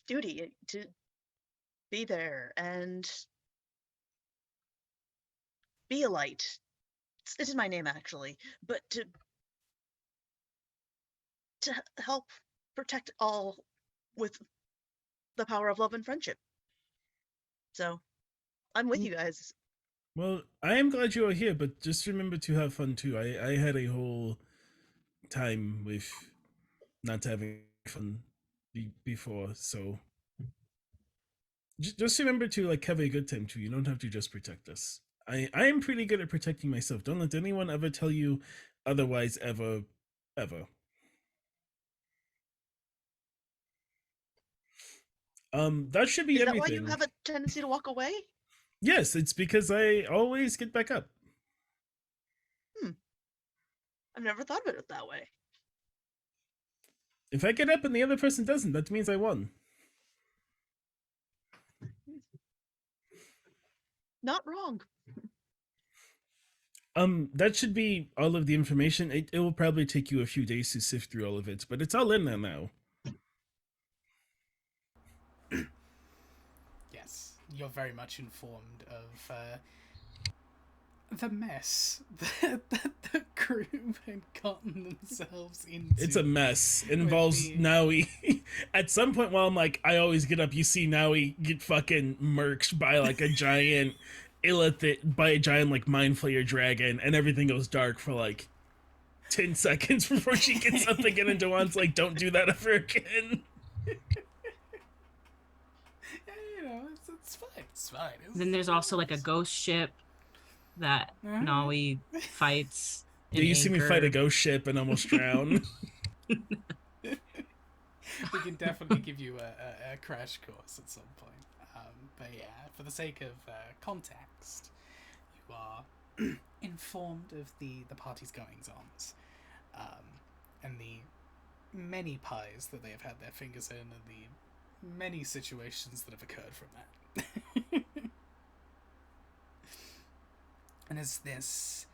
duty to be there and be a light. This is my name actually, but to help protect all with the power of love and friendship. So I'm with you guys. Well, I am glad you are here, but just remember to have fun too. I had a whole time with not having fun before, so just remember to like have a good time too. You don't have to just protect us. I am pretty good at protecting myself. Don't let anyone ever tell you otherwise, ever, ever. That should be Is that why you everything. have a tendency to walk away? Yes, it's because I always get back up. I've never thought of it that way. If I get up and the other person doesn't, that means I won. Not wrong. That should be all of the information. It will probably take you a few days to sift through all of it, but it's all in there now. Yes, you're very much informed of the mess that the group had gotten themselves into. It's a mess. It involves Naui. At some point while I'm like, I always get up, you see Naui get fucking murked by like a giant illithid, by a giant like mind flayer dragon, and everything goes dark for like 10 seconds before she gets up again, and Dewan's like, don't do that ever again. It's fine. It's fine. Then there's also like a ghost ship that Naui fights. Yeah, you see me fight a ghost ship and almost drown. We can definitely give you a crash course at some point. But yeah, for the sake of context, you are informed of the party's goings-ons, and the many pies that they have had their fingers in, and the many situations that have occurred from that. And as this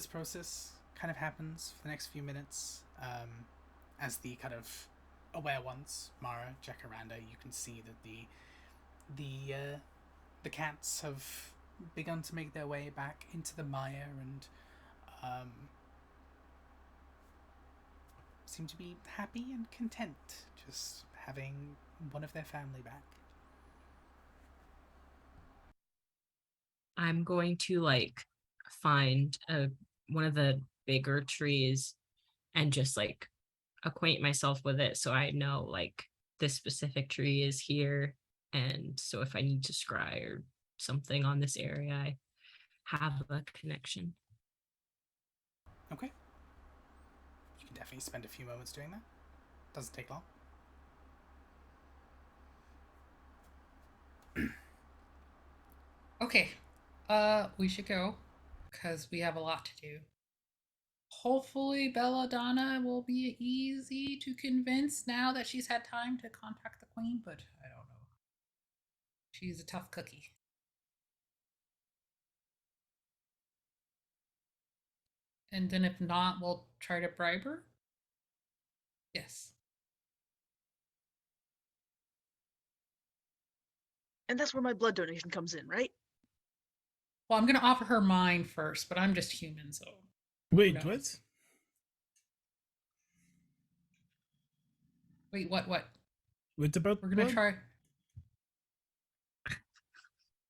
process kind of happens for the next few minutes, as the kind of aware ones, Mara, Jacaranda, you can see that the cats have begun to make their way back into the mire and seem to be happy and content, just having one of their family back. I'm going to like find one of the bigger trees and just like acquaint myself with it so I know like this specific tree is here, and so if I need to scry or something on this area, I have a connection. Okay. You can definitely spend a few moments doing that. Doesn't take long. Okay. We should go because we have a lot to do. Hopefully Belladonna will be easy to convince now that she's had time to contact the queen, but I don't know. She's a tough cookie. And then if not, we'll try to bribe her? Yes. And that's where my blood donation comes in, right? Well, I'm gonna offer her mine first, but I'm just human, so Wait, knows? what? wait, what? What about We're gonna blood? try.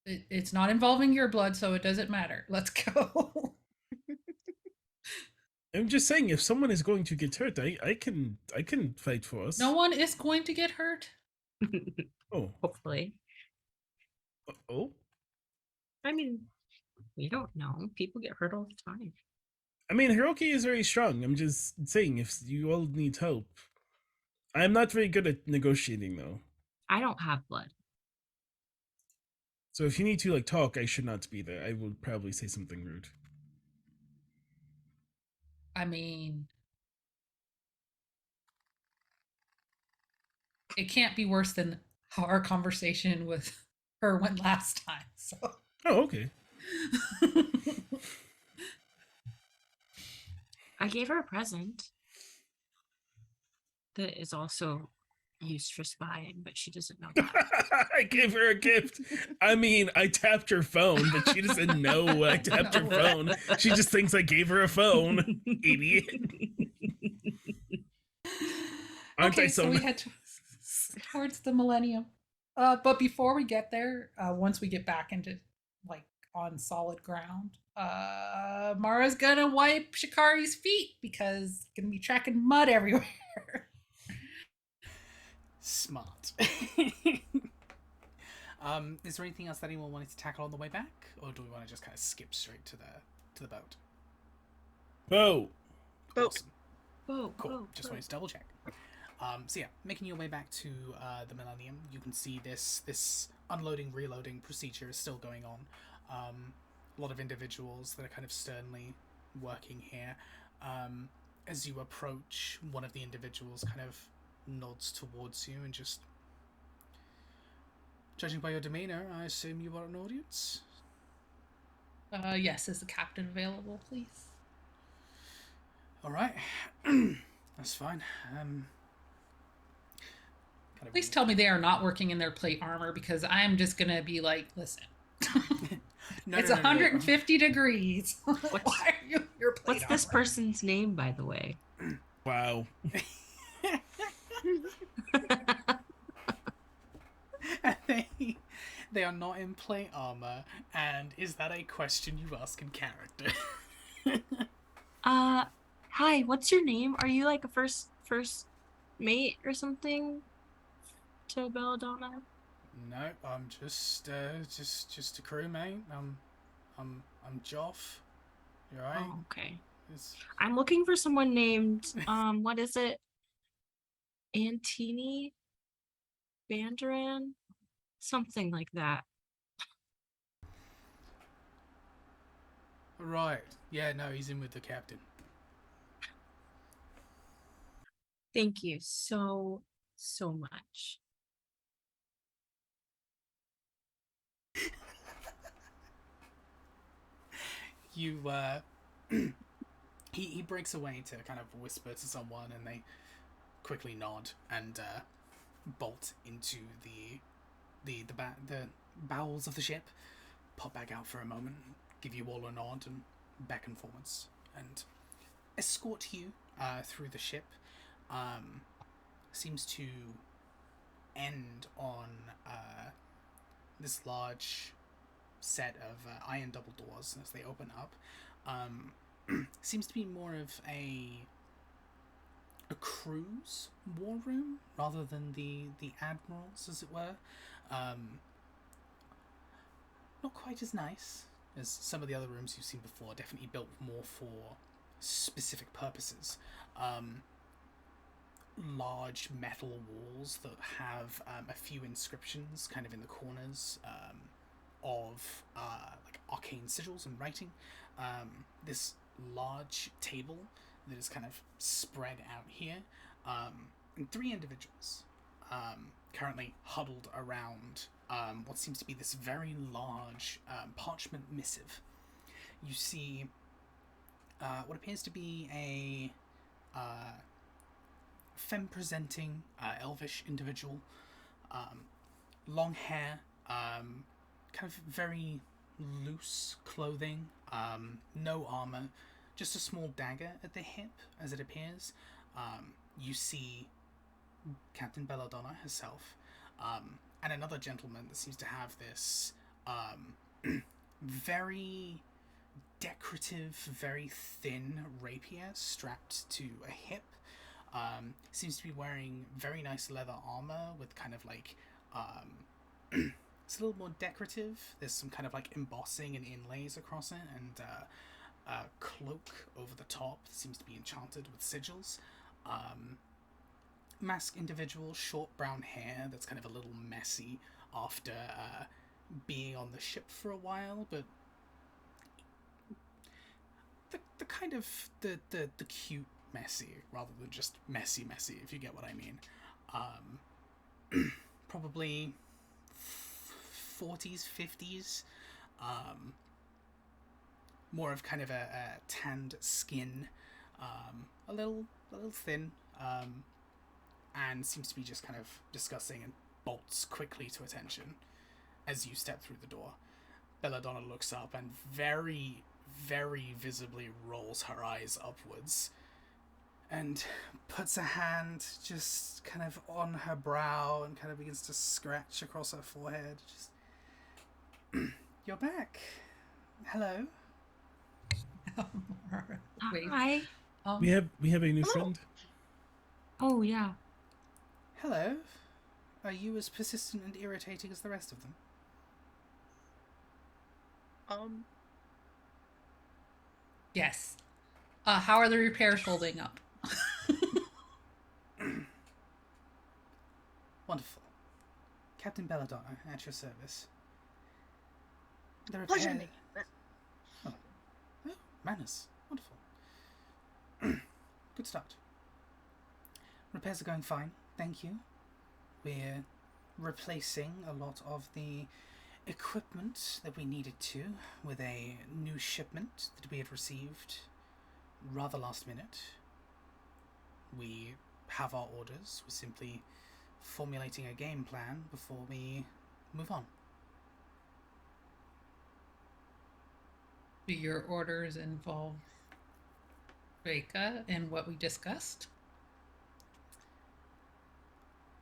It's not involving your blood, so it doesn't matter. Let's go. I'm just saying, if someone is going to get hurt, I can fight for us. No one is going to get hurt. Oh. Hopefully. Oh. I mean, we don't know. People get hurt all the time. I mean, Hiroki is very strong. I'm just saying, if you all need help. I'm not very good at negotiating, though. I don't have blood. So if you need to, like, talk, I should not be there. I will probably say something rude. I mean, it can't be worse than how our conversation with her went last time. So. Oh, okay. I gave her a present that is also used for spying, but she doesn't know that. I gave her a gift. I mean, I tapped her phone, but she doesn't know I tapped her phone. She just thinks I gave her a phone. Idiot. Aren't I So we head towards the Millennium. But before we get there, once we get back into like on solid ground, Mara's gonna wipe Shikari's feet because it's gonna be tracking mud everywhere. Smart. Is there anything else that anyone wanted to tackle on the way back, or do we want to just kind of skip straight to the boat? Whoa. Boat. Awesome. Whoa, Cool. whoa, Just whoa. wanted to double check. So yeah, making your way back to the Millennium, you can see this unloading, reloading procedure is still going on. A lot of individuals that are kind of sternly working here. As you approach, one of the individuals kind of nods towards you and just, judging by your demeanor, I assume you are an audience? Yes, is the captain available, please? Alright. That's fine. Please tell me they are not working in their plate armor, because I'm just gonna be like, listen. It's 150 degrees. Why are you in your plate What's this armor? person's name, by the way? Wow. They are not in plate armor, and is that a question you ask in character? Hi, what's your name? Are you like a first mate or something to Belladonna? No, I'm just a crewmate. I'm Joff. You alright? Oh, okay. It's... I'm looking for someone named what is it? Antini Banderan? Something like that. Right. Yeah, no, he's in with the captain. Thank you so much. You he breaks away to kind of whisper to someone, and they quickly nod and bolt into the bowels of the ship, pop back out for a moment, give you all a nod and beckon forwards, and escort you through the ship. Seems to end on this large set of iron double doors as they open up. Seems to be more of a crew's war room rather than the admiral's, as it were. Not quite as nice as some of the other rooms you've seen before. Definitely built more for specific purposes. Large metal walls that have a few inscriptions kind of in the corners of like arcane sigils and writing. This large table that is kind of spread out here, and three individuals currently huddled around what seems to be this very large parchment missive. You see what appears to be a femme-presenting elvish individual, long hair, kind of very loose clothing, no armor, just a small dagger at the hip, as it appears. You see Captain Belladonna herself, and another gentleman that seems to have this very decorative, very thin rapier strapped to a hip. Seems to be wearing very nice leather armor with kind of like it's a little more decorative. There's some kind of like embossing and inlays across it, and a cloak over the top that seems to be enchanted with sigils. Masked individual, short brown hair that's kind of a little messy after being on the ship for a while, but the kind of the cute messy rather than just messy, if you get what I mean. Probably 40s, 50s. More of kind of a tanned skin, a little thin, and seems to be just kind of discussing and bolts quickly to attention as you step through the door. Belladonna looks up and very, very visibly rolls her eyes upwards and puts a hand just kind of on her brow and kind of begins to scratch across her forehead. Just, you're back. Hello. Wait. Hi. We have a new Hello. friend. Oh yeah. Hello. Are you as persistent and irritating as the rest of them? Yes. How are the repairs holding up? Wonderful. Captain Belladonna, at your service. The Pleasure to repair- meet you. Oh, manners. Wonderful. Good start. Repairs are going fine, thank you. We're replacing a lot of the equipment that we needed to with a new shipment that we had received rather last minute. We have our orders. We're simply formulating a game plan before we move on. Do your orders involve Reka and what we discussed?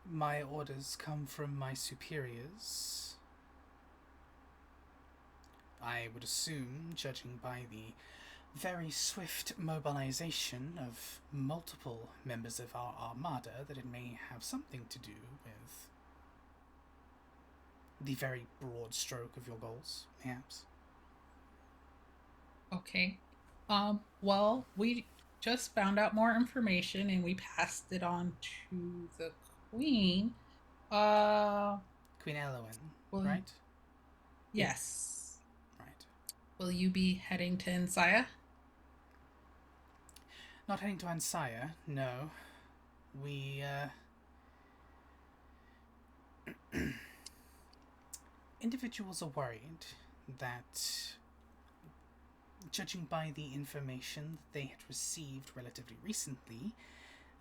My orders come from my superiors. I would assume, judging by the very swift mobilization of multiple members of our armada, that it may have something to do with the very broad stroke of your goals, perhaps. Okay. Well, we just found out more information and we passed it on to the Queen. Queen Elowen, Well, right? yes. Right. Will you be heading to Ensaya? Not heading to Ansaya, no. We, individuals are worried that, judging by the information that they had received relatively recently,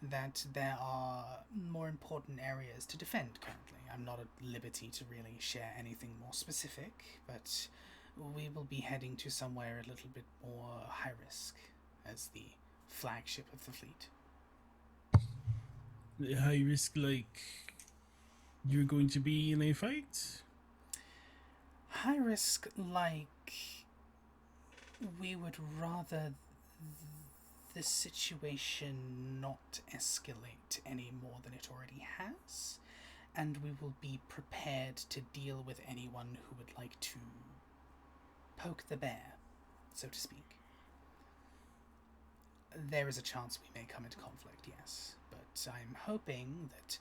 that there are more important areas to defend currently. I'm not at liberty to really share anything more specific, but we will be heading to somewhere a little bit more high risk as the flagship of the fleet. High risk, like you're going to be in a fight? High risk, like we would rather the situation not escalate any more than it already has, and we will be prepared to deal with anyone who would like to poke the bear, so to speak. There is a chance we may come into conflict, yes, but I'm hoping that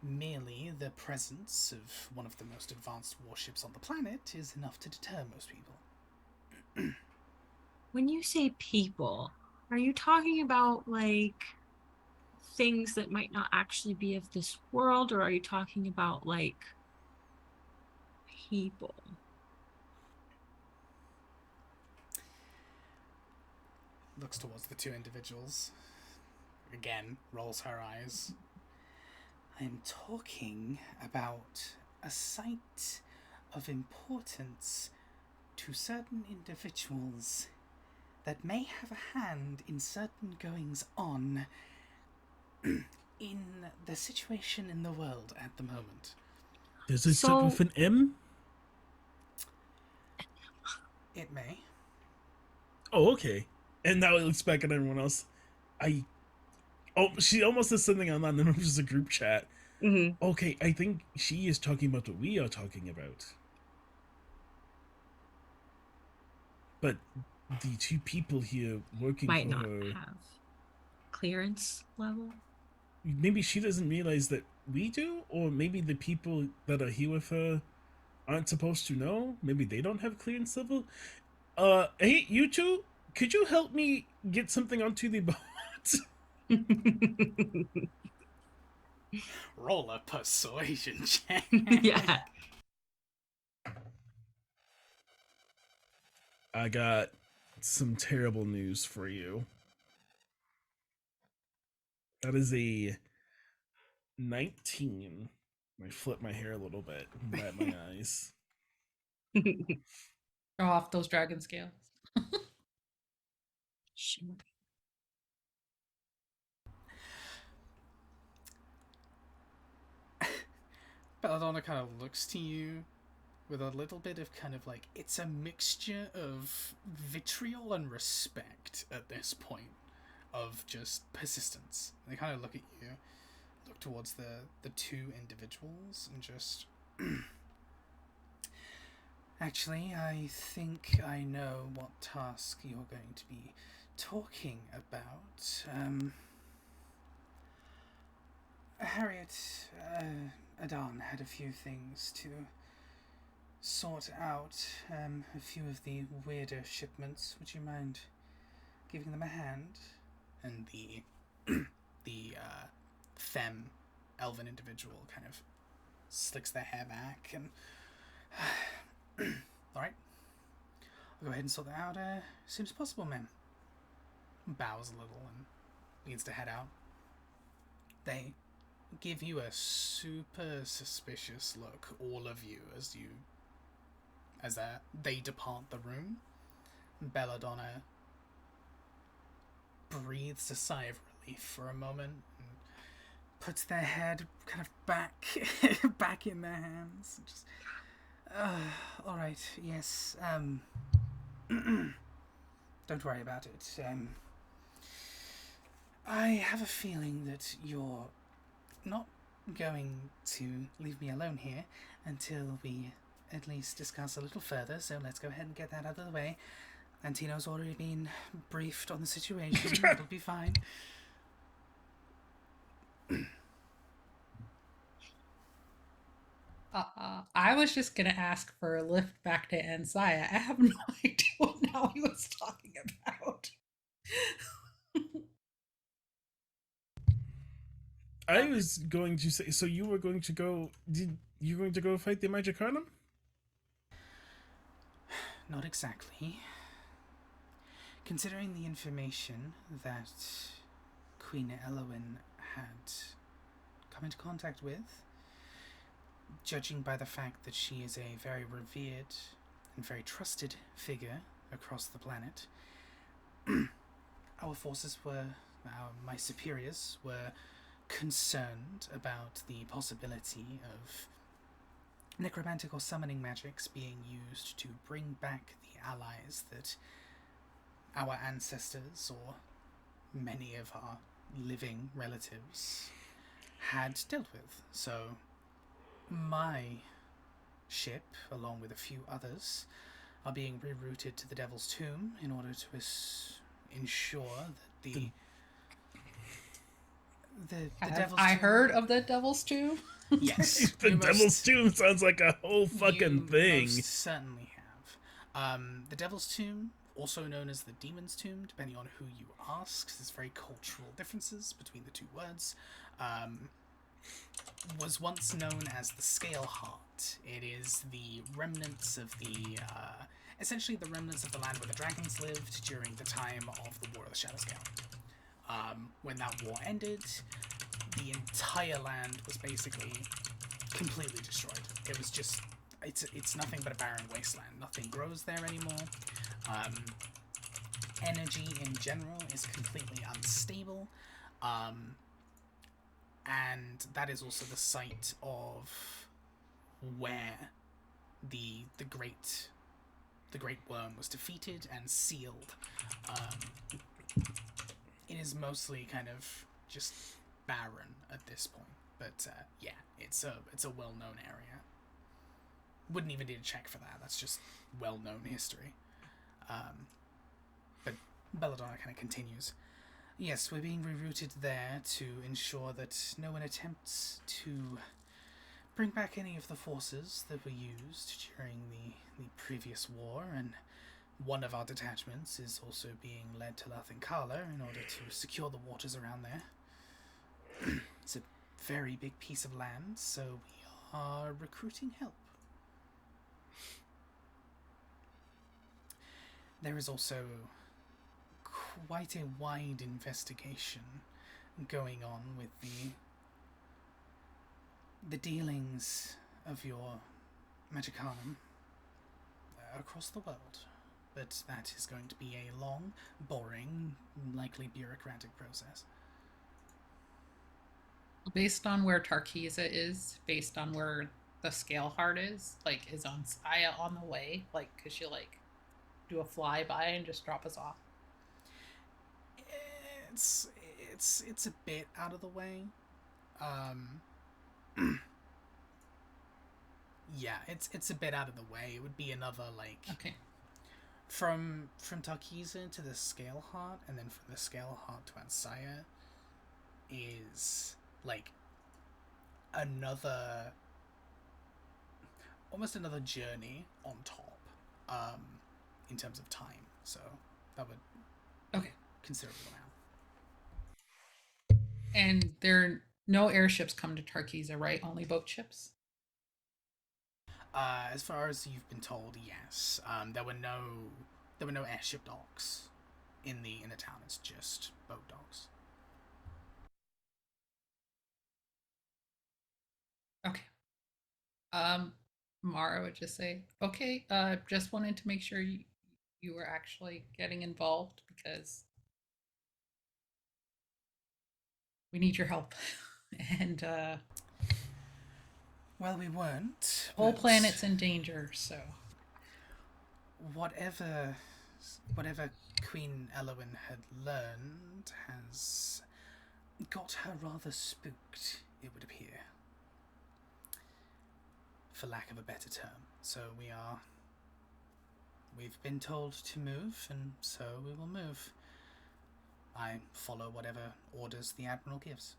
merely the presence of one of the most advanced warships on the planet is enough to deter most people. When you say people, are you talking about like things that might not actually be of this world, or are you talking about like people? Looks towards the two individuals. Again, rolls her eyes. I'm talking about a site of importance to certain individuals that may have a hand in certain goings on in the situation in the world at the moment. Does it start with an M? It may. Oh, okay. And now it looks back at everyone else. She almost says something on that, and then it was just a group chat. Mm-hmm. Okay, I think she is talking about what we are talking about. But the two people here working Might for not her, have clearance level. maybe she doesn't realize that we do, or maybe the people that are here with her aren't supposed to know. Maybe they don't have clearance level. Hey, you two, could you help me get something onto the boat? Roll a persuasion check. Yeah. I got some terrible news for you. That is a 19. I flip my hair a little bit, bat my eyes. Throw off those dragon scales. Sure. Belladonna kind of looks to you with a little bit of kind of like, it's a mixture of vitriol and respect at this point, of just persistence. They kind of look at you, look towards the two individuals, and just... Actually, I think I know what task you're going to be talking about. Harriet, Adan had a few things to sort out, a few of the weirder shipments. Would you mind giving them a hand? And the femme elven individual kind of slicks their hair back and... Alright. I'll go ahead and sort that out as soon as possible, ma'am. Bows a little and begins to head out. They give you a super suspicious look, all of you, as they depart the room. Belladonna breathes a sigh of relief for a moment and puts their head kind of back in their hands. Just, all right, yes. Don't worry about it. I have a feeling that you're not going to leave me alone here until we at least discuss a little further, so let's go ahead and get that out of the way. Antino's already been briefed on the situation. It'll be fine. I was just gonna ask for a lift back to Ansaya. I have no idea what now he was talking about. I was going to say, so you were going to go, you going to go fight the Magicanum? Not exactly. Considering the information that Queen Elowyn had come into contact with, judging by the fact that she is a very revered and very trusted figure across the planet, our forces were, my superiors were concerned about the possibility of necromantic or summoning magics being used to bring back the allies that our ancestors or many of our living relatives had dealt with. So my ship, along with a few others, are being rerouted to the Devil's Tomb in order to ensure that the Devil's I Tomb... heard of the Devil's Tomb. Yes. The Devil's Tomb sounds like a whole fucking you thing. Most certainly have. The Devil's Tomb, also known as the Demon's Tomb, depending on who you ask, there's very cultural differences between the two words, was once known as the Scale Heart. It is the remnants of the, essentially the remnants of the land where the dragons lived during the time of the War of the Shadow Scale. When that war ended, the entire land was basically completely destroyed. It was just it's nothing but a barren wasteland. Nothing grows there anymore. Energy in general is completely unstable. And that is also the site of where the great worm was defeated and sealed. It is mostly kind of just barren at this point, but yeah, it's a well-known area. Wouldn't even need to check for that. That's just well-known history. But Belladonna kind of continues. Yes, we're being rerouted there to ensure that no one attempts to bring back any of the forces that were used during the previous war, and one of our detachments is also being led to Lathinkala in order to secure the waters around there. It's a very big piece of land, so we are recruiting help. There is also quite a wide investigation going on with the dealings of your Magicanum across the world. But that is going to be a long, boring, likely bureaucratic process. Based on where Tarkisa is, based on where the scale heart is on Saya on the way? Could she do a flyby and just drop us off? It's a bit out of the way. Yeah, it's a bit out of the way. It would be another Okay. From Tarkisa to the Scale Heart, and then from the Scale Heart to Ansaya is almost another journey on top, in terms of time. So that would considerable amount. And no airships come to Tarkisa, right? Only boat ships? As far as you've been told, yes. There were no airship docks in the town. It's just boat docks. Okay. Mara would just say, okay, just wanted to make sure you were actually getting involved because we need your help. And well, we weren't. Whole planet's in danger, so whatever Queen Elowyn had learned has got her rather spooked, it would appear, for lack of a better term. So we've been told to move, and so we will move. I follow whatever orders the Admiral gives.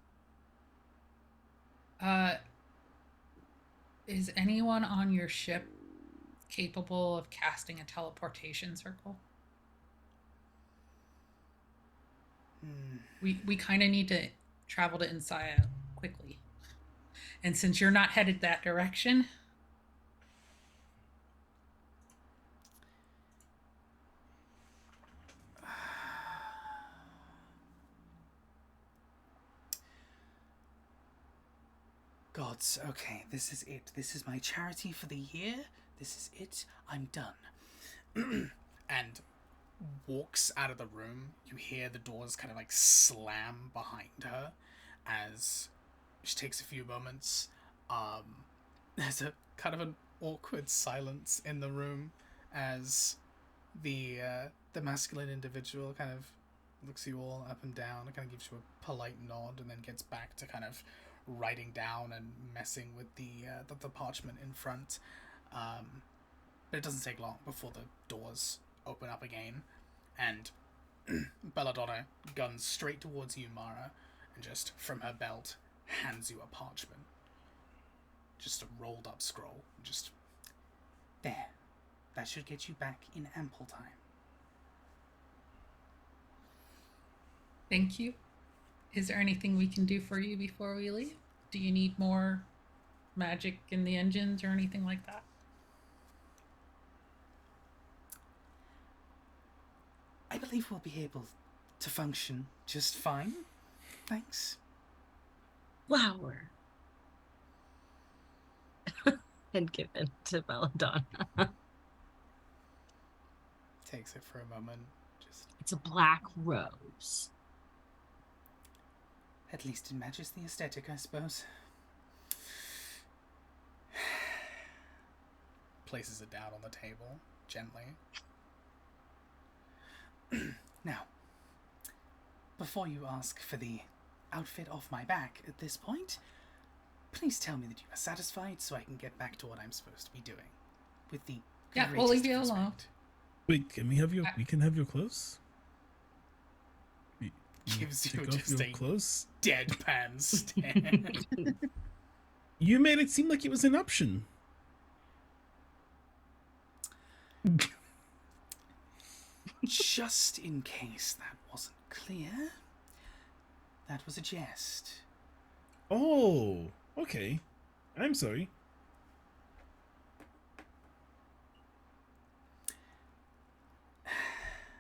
Is anyone on your ship capable of casting a teleportation circle? We kind of need to travel to Insaya quickly. And since you're not headed that direction... Gods, okay, this is it. This is my charity for the year. This is it. I'm done. And walks out of the room. You hear the doors kind of slam behind her as she takes a few moments. There's a kind of an awkward silence in the room as the masculine individual kind of looks you all up and down and kind of gives you a polite nod and then gets back to kind of writing down and messing with the parchment in front. But it doesn't take long before the doors open up again, and Belladonna guns straight towards you, Mara, and just from her belt hands you a parchment. Just a rolled up scroll. Just there. That should get you back in ample time. Thank you. Is there anything we can do for you before we leave? Do you need more magic in the engines or anything like that? I believe we'll be able to function just fine. Thanks. Flower. and given to Belladonna. Takes it for a moment. Just It's a black rose. at least it matches the aesthetic, I suppose. Places it down on the table gently. Now, before you ask for the outfit off my back at this point, please tell me that you are satisfied so I can get back to what I'm supposed to be doing. With the Yeah, we'll leave greatest you of alone. respect. Wait, can we have your? We can have your clothes. Gives you take off just your a clothes. deadpan stare. You made it seem like it was an option. Just in case that wasn't clear, that was a jest. Oh, okay. I'm sorry.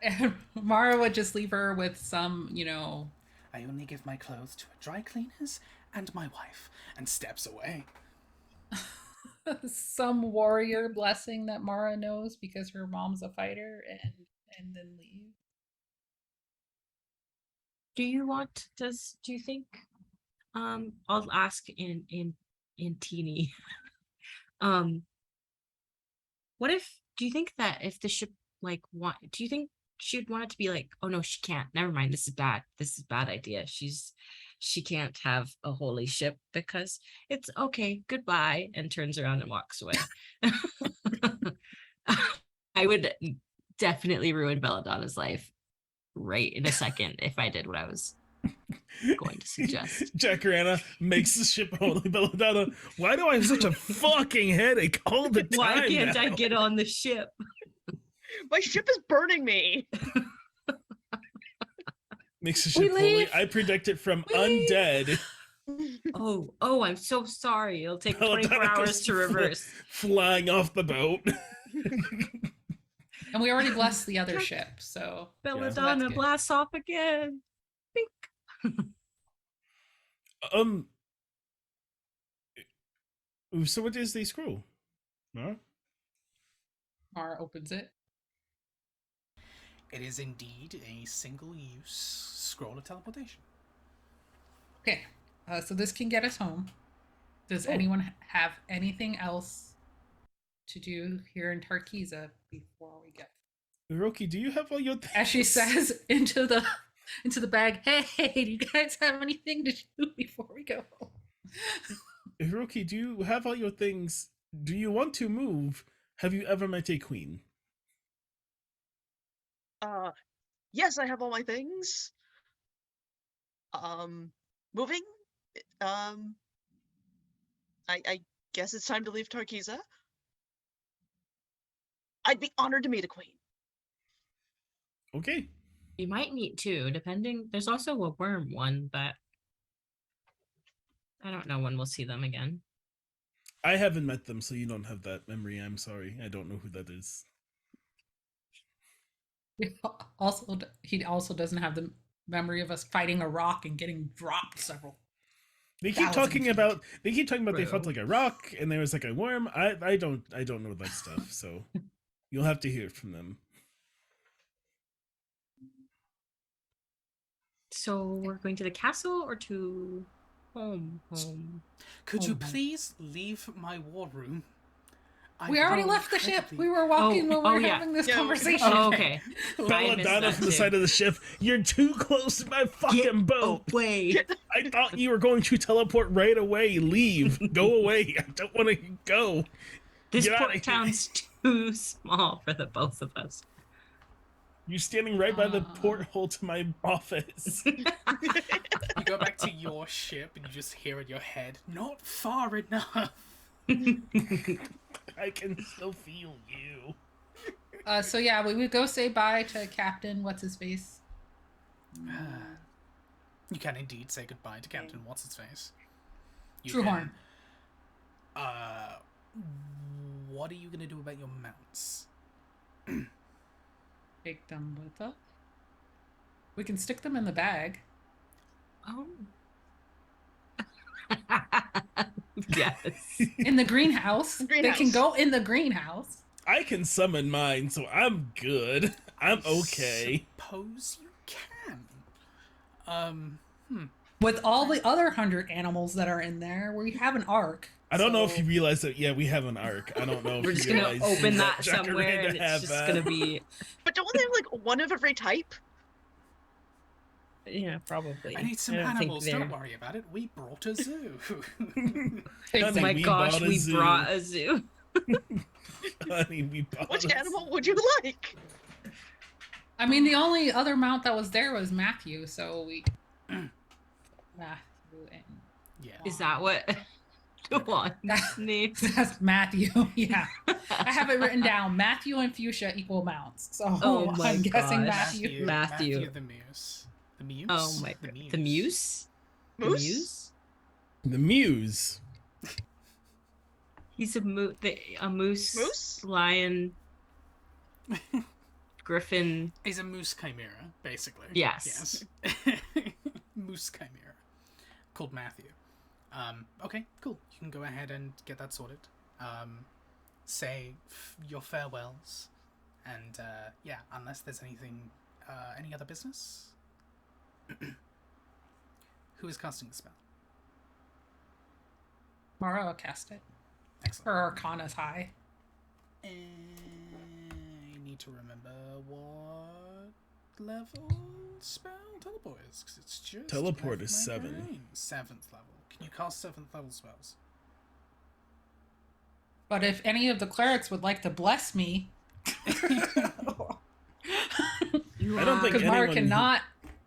And Mara would just leave her with some, I only give my clothes to a dry cleaners and my wife, and steps away. some warrior blessing that Mara knows because her mom's a fighter, and then leave. Do you think I'll ask in teeny. What if do you think that if the ship do you think she'd want it to be like, oh no, she can't. Never mind, this is bad. This is a bad idea. She can't have a holy ship because it's okay, goodbye, and turns around and walks away. I would definitely ruin Belladonna's life right in a second if I did what I was going to suggest. Jacaranda makes the ship holy. Belladonna, why do I have such a fucking headache all the time? Why can't now? I get on the ship? My ship is burning me. Makes the We ship holy. leave. I predict it from We leave. undead. Oh, I'm so sorry. It'll take Belladonna 24 hours goes to reverse. flying off the boat. And we already blessed the other ship, so Belladonna good. blasts off again. Bink. So what is the scroll? Huh? Mara opens it. It is indeed a single-use scroll of teleportation. Okay, so this can get us home. Does Oh. anyone have anything else to do here in Tarkiza before we go? Hiroki, do you have all your things? As she says into the bag, hey, do you guys have anything to do before we go home? Hiroki, do you have all your things? Do you want to move? Have you ever met a queen? Yes, I have all my things. Moving? I guess it's time to leave Tarkiza. I'd be honored to meet a queen. Okay. You might meet two, depending. There's also a worm one, but I don't know when we'll see them again. I haven't met them, so you don't have that memory. I'm sorry. I don't know who that is. He also doesn't have the memory of us fighting a rock and getting dropped several. They keep 1,000 talking feet. about they True. felt like a rock and there was like a worm. I don't know that stuff, so you'll have to hear from them. So we're going to the castle or to home? Could you Oh, my- please leave my war room? We already left the ship. We were walking when we were yeah. having this Yeah, we- conversation. Oh, okay. I missed Belladonna that from the too. side of the ship. You're too close to my fucking boat. Away. I thought you were going to teleport right away. Leave. Go away. I don't want to go. This Get outta port here. town's too small for the both of us. You're standing right by the Ah. porthole to my office. You go back to your ship and you just hear in your head, not far enough. I can still feel you. So yeah, we would go say bye to Captain What's His Face. You can indeed say goodbye to Captain What's-His-Face. You Truehorn. can- what are you going to do about your mounts? Take them with us. We can stick them in the bag. Oh. Yes. In the greenhouse. They can Greenhouse. go in the greenhouse. I can summon mine, so I'm good. I'm okay. Suppose you can. With all the other 100 animals that are in there, we have an ark. I don't know if so- you realize that. Yeah, we have an arc. I don't know if We're you just gonna realize open that Jacaranda somewhere, and it's have just that. gonna be. But don't they have like one of every type? Yeah, probably. I need some don't think animals. they're- Don't worry about it. We brought a zoo. Honey, Oh my we gosh, bought a we zoo. brought a zoo. Honey, we bought Which a animal would you like? I mean, the only other mount that was there was Matthew, so we. Matthew and. Yeah. Is that what? Go on. Name. That's Matthew. Yeah. I have it written down. Matthew and Fuchsia equal mounts. So Oh my I'm guessing gosh. Matthew. Matthew. the Muse. The Muse? Oh my god. The Muse? The Moose? Muse? The Muse. He's a moose, Moose? lion, griffin. He's a moose chimera, basically. Yes. Yes. Moose chimera. Called Matthew. Okay, cool. You can go ahead and get that sorted. Say your farewells. And, yeah, unless there's anything, any other business? Who is casting the spell? Mara cast it. Excellent. Her Arcana's high. I need to remember what level spell teleport is, because it's just Teleport left is my 7. brain. 7th level. Can you cast 7th level spells? But if any of the clerics would like to bless me, I don't think because Mara anyone- cannot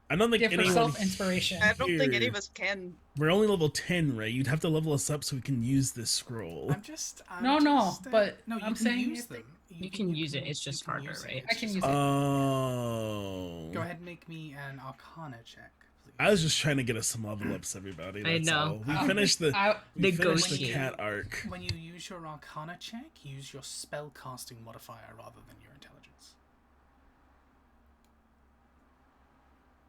I don't think give anyone. herself inspiration. I don't think any Here. of us can. We're only level 10, Ray. You'd have to level us up so we can use this scroll. I'm just. No, but no, you I'm can saying use if they- them. You can use it, it's just you can harder, use it, right? it's I can just use it. Oh. Go ahead and make me an Arcana check, please. I was just trying to get us some level ups, everybody. I That's know. all. We Oh. finished the I, we finished the Negotiate. cat arc. When you use your Arcana check, use your spell casting modifier rather than your intelligence.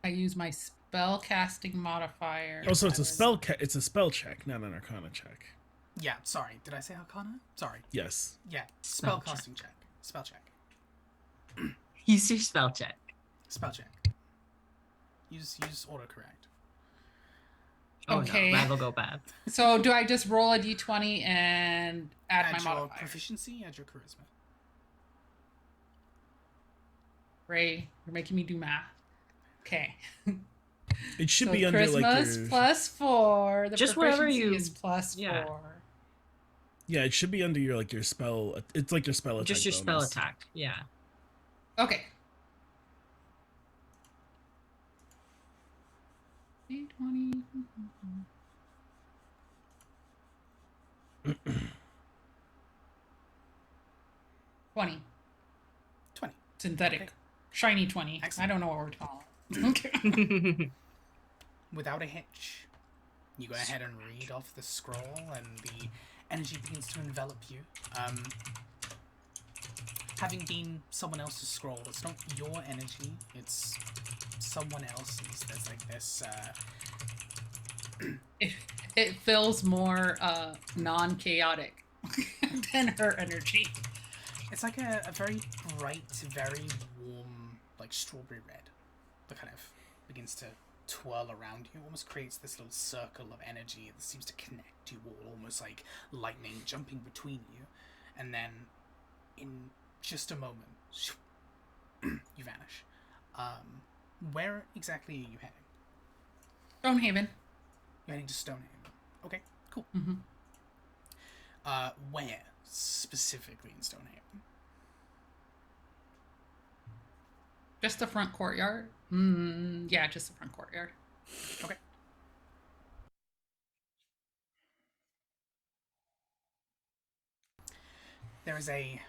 I use my spell casting modifier. Oh, so it's a as- spell. It's a spell check, not an Arcana check. Yeah, sorry. Did I say Arcana? Sorry. Yes. Yeah, Spell spell casting check. Spell check. Use your spell check. Spell check. Use autocorrect. Oh Okay. no, that'll go bad. So do I just roll a d20 and add my your modifier? proficiency, add your charisma. Ray, you're making me do math. Okay. It should So be under like Christmas your. plus 4. The Just whatever proficiency you- is plus yeah. 4. Yeah, it should be under your like your spell. It's like your spell attack. Just your spell bonus. attack. Yeah. Okay. D20. 20. 20. Synthetic. Okay. Shiny 20. Excellent. I don't know what we're calling it. Okay. Without a hitch, you go ahead and read off the scroll, and the energy begins to envelop you. Having been someone else's scroll, it's not your energy, it's someone else's. There's like this, It feels more non-chaotic than her energy. it's like a very bright, very warm, like strawberry red that kind of begins to twirl around you, almost creates this little circle of energy that seems to connect you all, almost like lightning jumping between you. And then, in just a moment, you vanish. Where exactly are you heading? Stonehaven. You're heading to Stonehaven. Okay, cool. Mm-hmm. Where specifically in Stonehaven? Just the front courtyard. Yeah, just the front courtyard. Okay. There is a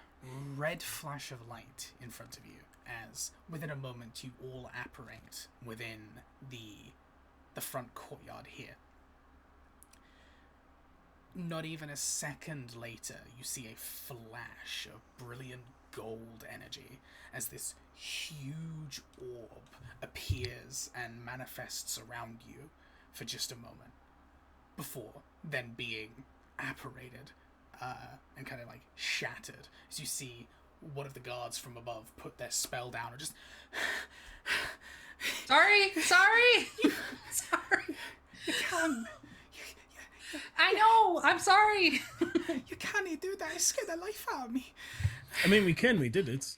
red flash of light in front of you as, within a moment, you all apparate within the front courtyard here. Not even a second later, you see a flash of brilliant gold energy as this huge orb appears and manifests around you for just a moment, before then being apparated and kind of like shattered as you see one of the guards from above put their spell down and just Sorry. Sorry. you can I know. I'm sorry. you can't do that. It scared the life out of me. I mean, we did it.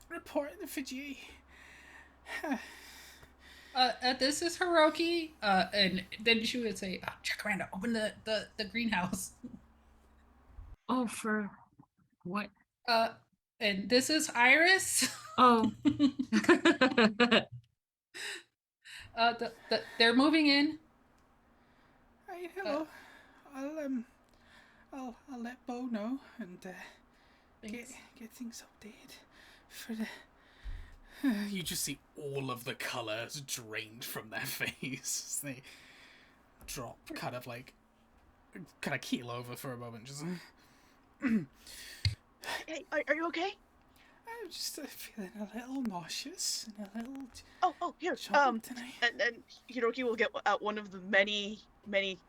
Report the Fiji. This is Hiroki. And then she would say, Jacaranda, open the greenhouse. Oh, for what? And this is Iris. Oh. They're moving in. Hey, hello. I'll let Bo know and get things updated for the. You just see all of the colors drained from their face. They drop, kind of keel over for a moment. Just. Hey, are you okay? I'm just feeling a little nauseous and a little. Oh, here. troubled tonight. And Hiroki will get out one of the many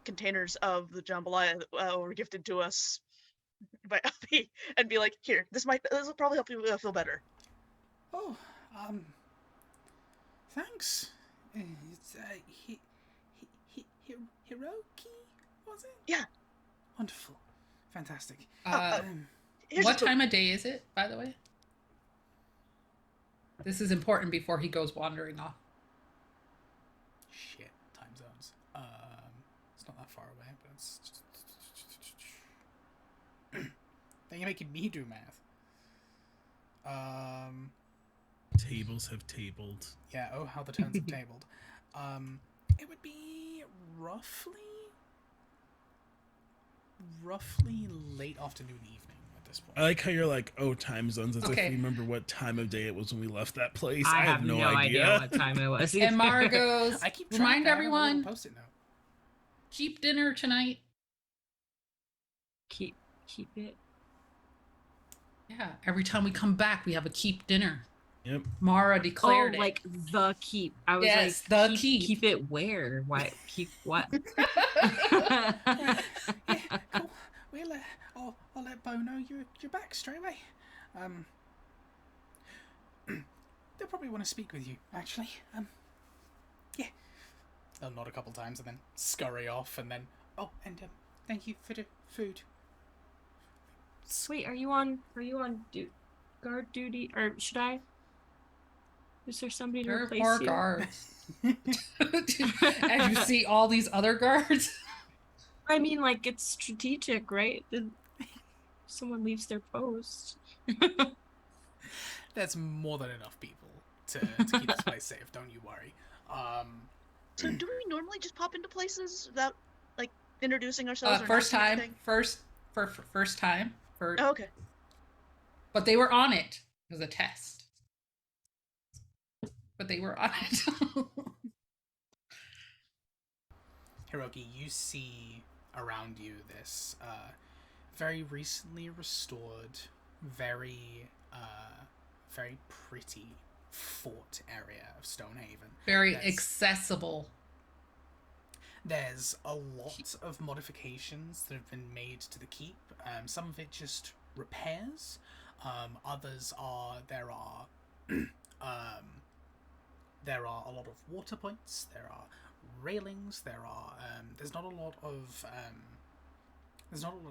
containers of the jambalaya that were gifted to us by Uppy, and be like, here, this will probably help you feel better. Oh, thanks. It's Hiroki, was it? Yeah. Wonderful, fantastic. Here's What the- time of day is it, by the way? This is important before he goes wandering off. Shit, time zones. It's not that far away, but it's. Then you're making me do math. Tables have tabled. Yeah. Oh, how the turns have tabled. It would be roughly late afternoon, evening at this point. I like how you're like, oh, time zones, as Okay. if you remember what time of day it was when we left that place. I have no idea what time it was. And Mara goes, I keep track. remind I have a little everyone, Post-it note. cheap dinner tonight. keep it. Yeah, every time we come back, we have a keep dinner. Yep. Mara declared Oh, it. like the keep. I was Yes, like, the keep. Keep it where? Why keep what? Yeah, cool. We'll I'll let Bo know you're back straight away. They'll probably want to speak with you, actually. Yeah. They'll nod a couple times and then scurry off, and then thank you for the food. Wait, are you on guard duty, or should I? Is there somebody to There are replace more you? guards. As you see all these other guards. I mean, like, it's strategic, right? Someone leaves their post. There's more than enough people to keep this place safe. Don't you worry. So do we normally just pop into places without like introducing ourselves? Or First announcing time. anything? First time. Oh, okay. But they were on it. It was a test. But they were on it. Hiroki, you see around you this very recently restored, very pretty fort area of Stonehaven. Very That's- accessible. There's a lot of modifications that have been made to the keep. Some of it just repairs. Others are there are a lot of water points. There are railings. There's not a lot of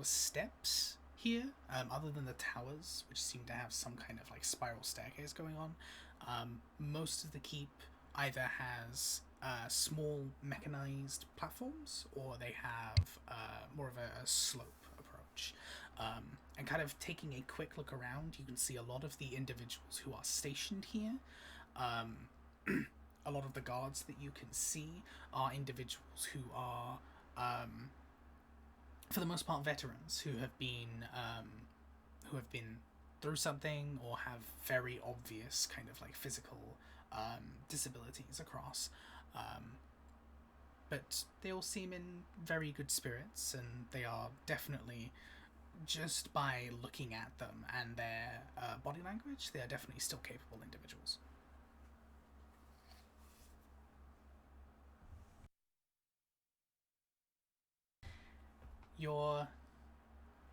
steps here, other than the towers, which seem to have some kind of like spiral staircase going on. Most of the keep either has small mechanized platforms, or they have more of a slope approach. And kind of taking a quick look around, you can see a lot of the individuals who are stationed here. A lot of the guards that you can see are individuals who are, for the most part, veterans who have been through something or have very obvious kind of like physical disabilities across. But they all seem in very good spirits, and they are definitely, just by looking at them and their body language, they are definitely still capable individuals. your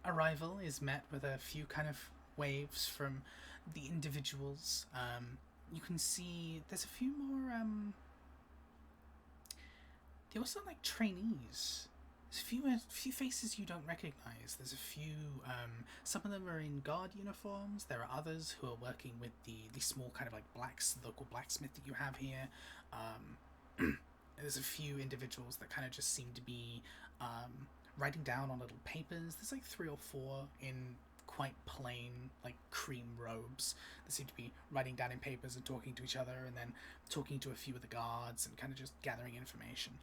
arrival is met with a few kind of waves from the individuals. You can see there's a few more. They also like trainees. There's a few faces you don't recognize. There's a few. Some of them are in guard uniforms. There are others who are working with the small kind of like local blacksmith that you have here. There's a few individuals that kind of just seem to be writing down on little papers. There's like 3 or 4 in quite plain, like cream robes that seem to be writing down in papers and talking to each other, and then talking to a few of the guards and kind of just gathering information.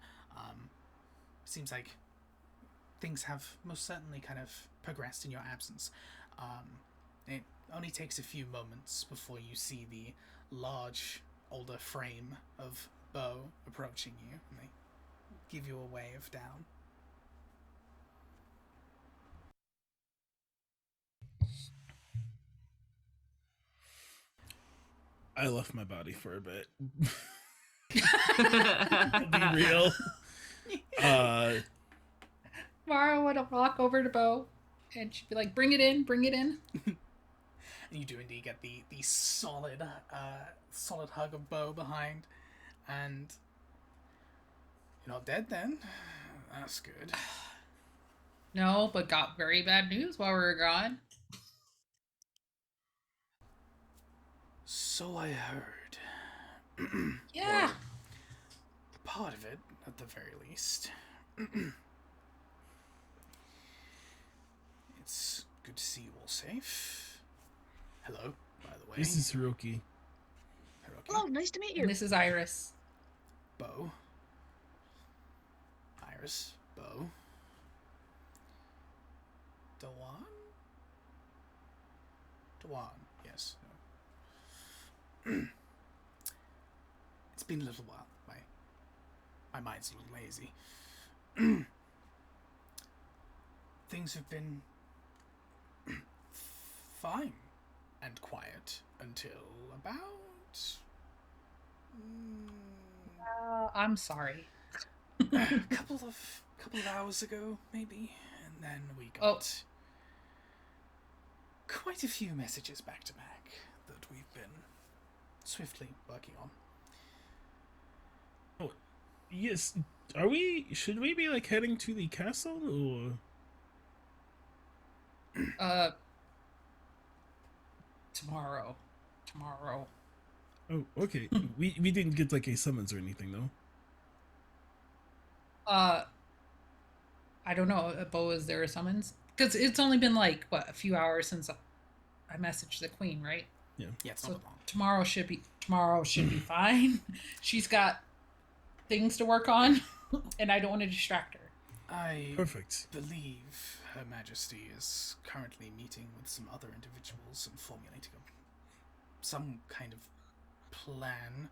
Seems like things have most certainly kind of progressed in your absence. It only takes a few moments before you see the large, older frame of Bo approaching you, and they give you a wave down. I left my body for a bit. I'll be real. Mara would walk over to Bo, and she'd be like, "Bring it in, bring it in." And you do indeed get the solid hug of Bo behind, and you're not dead then. That's good. No, but got very bad news while we were gone. So I heard. Yeah. Or part of it, at the very least. It's good to see you all safe. Hello, by the way. This is Hiroki. Hiroki. Hello, nice to meet you. And this is Iris. Bo. Iris. Bo. Dewan? Dewan, yes. No. It's been a little while. My mind's a little lazy. Things have been fine and quiet until about I'm sorry. a couple of hours ago, maybe, and then we got quite a few messages back to back that we've been swiftly working on. Oh, yes. Should we be like heading to the castle or? Tomorrow. Oh, okay. we didn't get like a summons or anything though. I don't know. Bo, is there a summons? Because it's only been like what, a few hours since I messaged the queen, right? Yeah. Yeah, it's So not long. tomorrow should be fine. She's got things to work on, and I don't want to distract her. I Perfect. believe Her Majesty is currently meeting with some other individuals and formulating some kind of plan.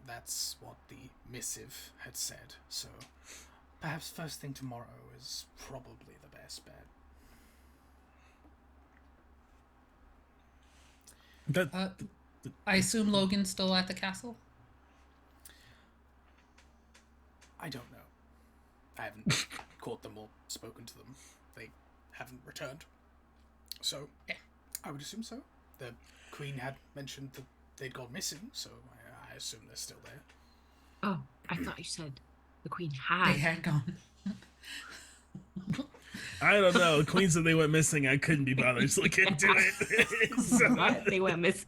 That's what the missive had said. So perhaps first thing tomorrow is probably the best bet. That I assume Logan's still at the castle. I don't know. I haven't caught them or spoken to them. They haven't returned. So, Yeah. I would assume so. The Queen had mentioned that they'd gone missing, so I assume they're still there. Oh, I thought you said the queen They had. had gone. I don't know. The queen said they went missing. I couldn't be bothered, so I couldn't do it. So, What? They went missing.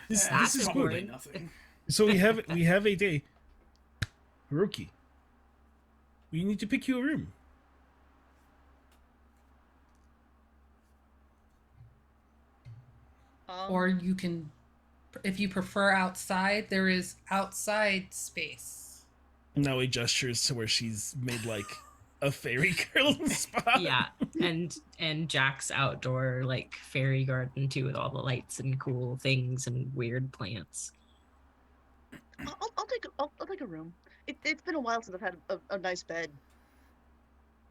this That's is probably good. nothing. So we have a day. Hiroki, we need to pick you a room. Or you can, if you prefer outside, there is outside space. Now he gestures to where she's made like a fairy girl spot. Yeah, and Jack's outdoor like fairy garden too, with all the lights and cool things and weird plants. I'll take a room. It's been a while since I've had a nice bed.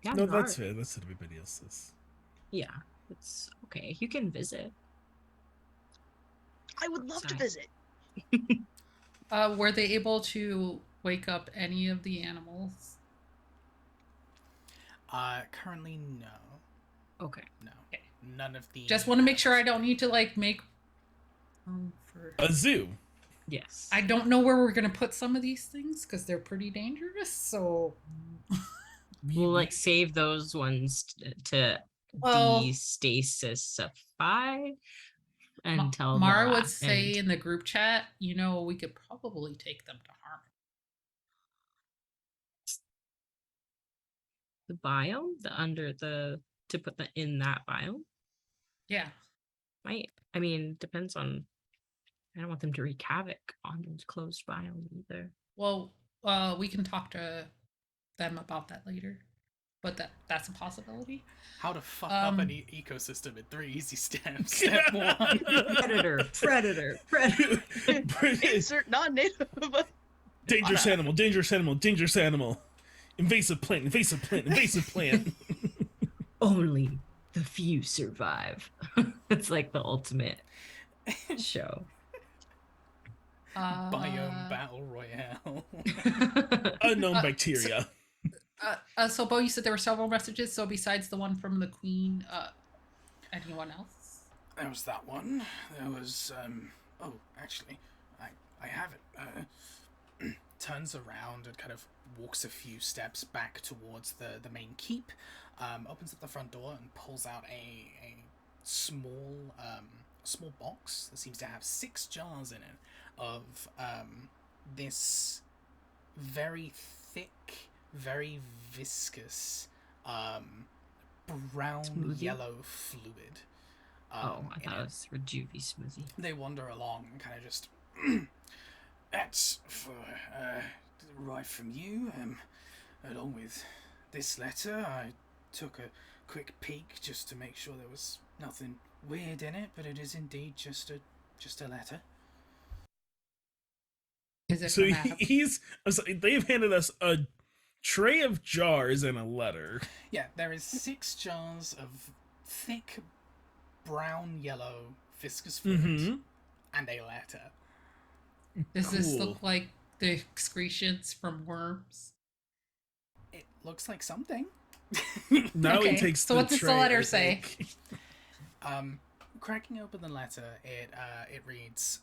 Yeah, No, no, that's fair. That's what everybody else says. Yeah, it's okay. You can visit. I would love to Sorry. visit. Were they able to wake up any of the animals? Currently, no. Okay. No. Okay. None of the... Just want to make sure I don't need to like make for A zoo. Yes. I don't know where we're gonna put some of these things because they're pretty dangerous. So, We'll like save those ones to well, destasify until Mara the would last say end. in the group chat, you know, we could probably take them to Harmon. The biome, the under the to put the in that biome. Yeah. I mean, depends on. I don't want them to wreak havoc on the closed biome either. Well, we can talk to them about that later, but that's a possibility. How to fuck up an ecosystem in 3 easy steps. Step 1. Predator. Insert non-native. Dangerous animal, dangerous animal, dangerous animal. Invasive plant, invasive plant, invasive plant. Only the few survive. It's like the ultimate show. Biome battle royale. Unknown bacteria. So Bo, you said there were several messages. So besides the one from the Queen, anyone else? There was that one. There was, oh, actually, I have it. Turns around and kind of walks a few steps back towards the main keep, opens up the front door and pulls out a small box that seems to have 6 jars in it of this very thick, very viscous, brown Smoothie? yellow fluid. I thought it was Rejuve smoothie. They wander along and kind of just that's for right from you. Along with this letter, I took a quick peek just to make sure there was nothing weird in it, but it is indeed just a letter. Is it So from they've handed us a tray of jars and a letter. Yeah, there is 6 jars of thick brown yellow viscous fluid and a letter. Does this Cool. look like the excretions from worms? It looks like something. Now Okay, he takes so the what does the tray, letter I say? think. Cracking open the letter, it reads,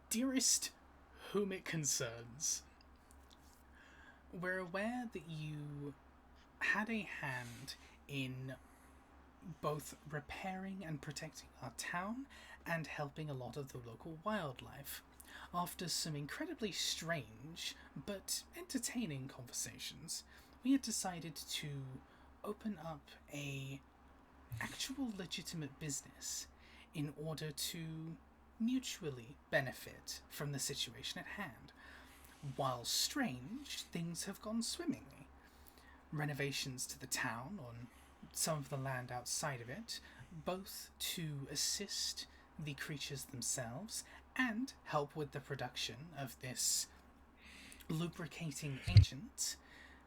"Dearest, whom it concerns, we're aware that you had a hand in both repairing and protecting our town and helping a lot of the local wildlife. After some incredibly strange but entertaining conversations, we had decided to open up a actual legitimate business in order to mutually benefit from the situation at hand. While strange, things have gone swimmingly. Renovations to the town on some of the land outside of it, both to assist the creatures themselves and help with the production of this lubricating agent,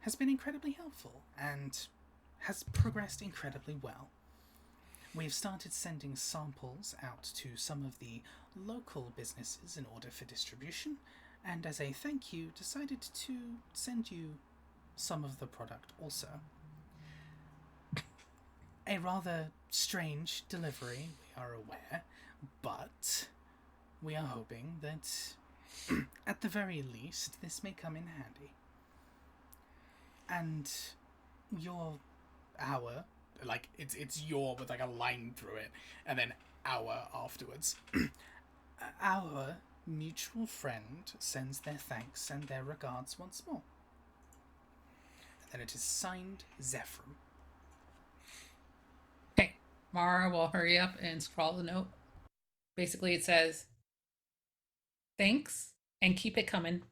has been incredibly helpful and has progressed incredibly well. We've started sending samples out to some of the local businesses in order for distribution, and as a thank you, decided to send you some of the product also. A rather strange delivery, we are aware, but we are hoping that at the very least this may come in handy. And our, like, it's your with like a line through it, and then our afterwards. Our mutual friend sends their thanks and their regards once more. And then it is signed Zephyr. Okay, Mara will hurry up and scrawl the note. Basically, it says, "Thanks and keep it coming,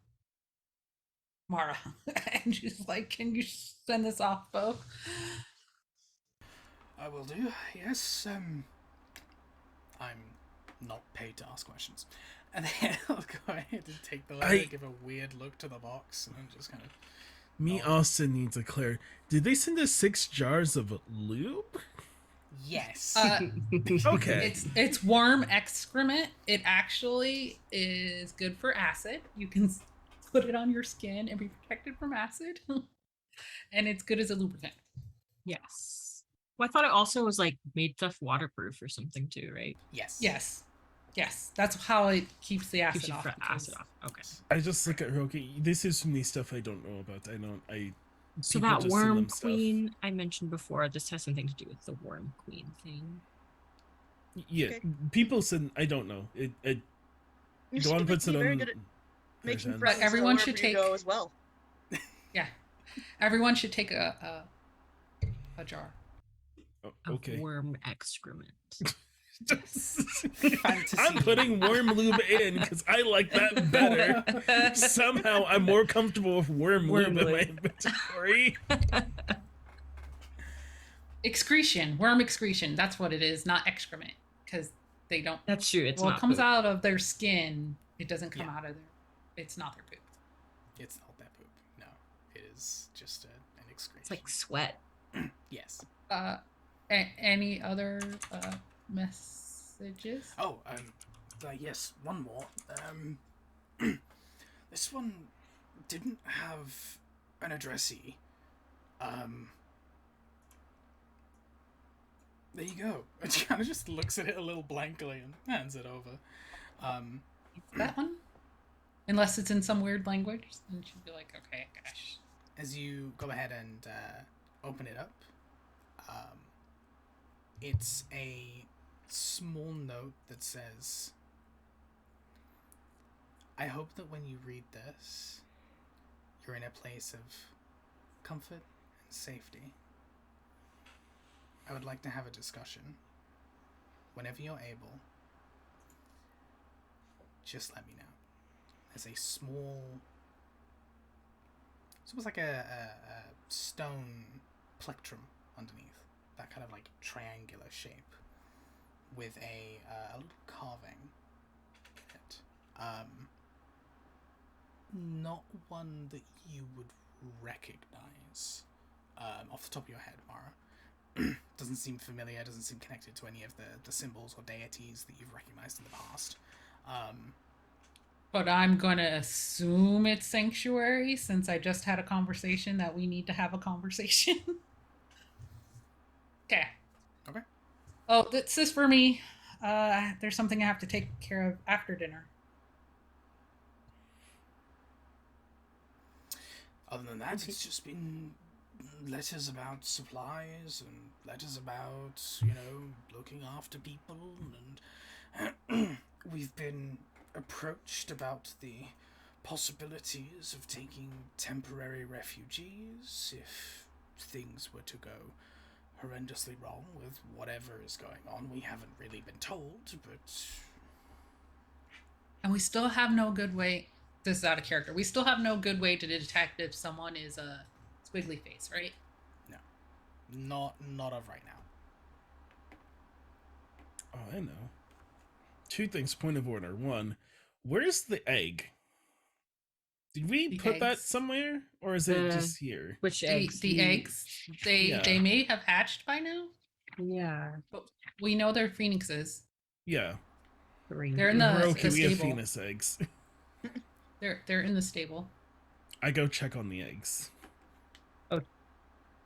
Mara." And she's like, "Can you send this off, Bo?" I will do, yes. I'm not paid to ask questions. And then I'll go ahead and take the letter, give a weird look to the box, and then just kind of... Me also need to clear. Did they send us 6 jars of lube? Yes. Okay. It's worm excrement. It actually is good for acid. You can put it on your skin and be protected from acid. And it's good as a lubricant. Yes. Well, I thought it also was like made stuff waterproof or something too, right? Yes. Yes. That's how it keeps the Keeps acid you off. from because- acid off. Okay. I just look at her. Okay, this is from the stuff I don't know about. I So people that just send worm them stuff. queen I mentioned before, this has something to do with the worm queen thing. Yeah, Okay. people send. I don't know. It You Dawn seem puts to be it very on. good at making Tarzan. friends everyone wherever should you take- go as well. Yeah. Everyone should take a jar. Oh, Of okay. worm excrement. Fantasy. I'm putting worm lube in because I like that better. Somehow I'm more comfortable with worm Worm lube in my lube. inventory. Excretion, worm excretion. That's what it is, not excrement, because they don't. That's true. It's well, not it comes poop. out of their skin. It doesn't come Yeah. out of their. It's not their poop. It's not their poop. No, it is just an excretion. It's like sweat. yes. Any other messages? Oh, yes, one more. This one didn't have an addressee. There you go. And she kind of just looks at it a little blankly and hands it over. That one? Unless it's in some weird language, and she'd be like, "Okay, gosh." As you go ahead and open it up, it's a small note that says, "I hope that when you read this, you're in a place of comfort and safety. I would like to have a discussion. Whenever you're able, just let me know." There's a small... It's almost like a stone plectrum underneath. That kind of like triangular shape. With a little carving in it. Not one that you would recognize off the top of your head, Mara. Doesn't seem familiar, doesn't seem connected to any of the symbols or deities that you've recognized in the past. But I'm gonna assume it's sanctuary since I just had a conversation that we need to have a conversation. Okay. Okay. Oh, this is for me. There's something I have to take care of after dinner. Other than that, it's just been letters about supplies and letters about, looking after people, and we've been approached about the possibilities of taking temporary refugees if things were to go horrendously wrong with whatever is going on. We haven't really been told, but... And we still have no good way. This is out of character. We still have no good way to detect if someone is a squiggly face, right? No. Not of right now. Oh, I know. Two things, point of order. One, where's the egg? Did we The put that eggs. somewhere? Or is it just here? Which The, eggs? the eggs, they Yeah. may have hatched by now, Yeah. but we know they're phoenixes. Yeah. They're in the, We're okay, the we have stable. Venus eggs. They're in the stable. I go check on the eggs.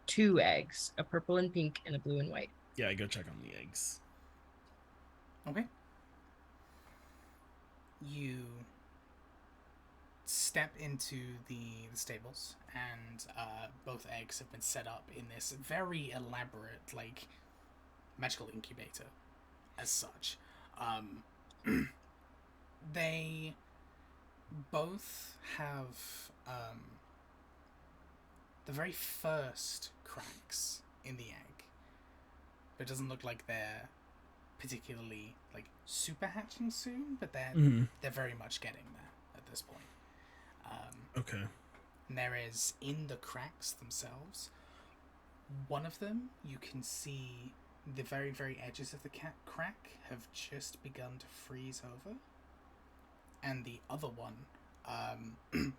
2 eggs, a purple and pink and a blue and white. Yeah, I go check on the eggs. Okay. You step into the stables, and both eggs have been set up in this very elaborate, like, magical incubator, as such. They both have the very first cracks in the egg, but it doesn't look like they're particularly like super hatching soon, but they're very much getting there at this point. Okay. And there is, in the cracks themselves, one of them you can see the very, very edges of the crack have just begun to freeze over, and the other one,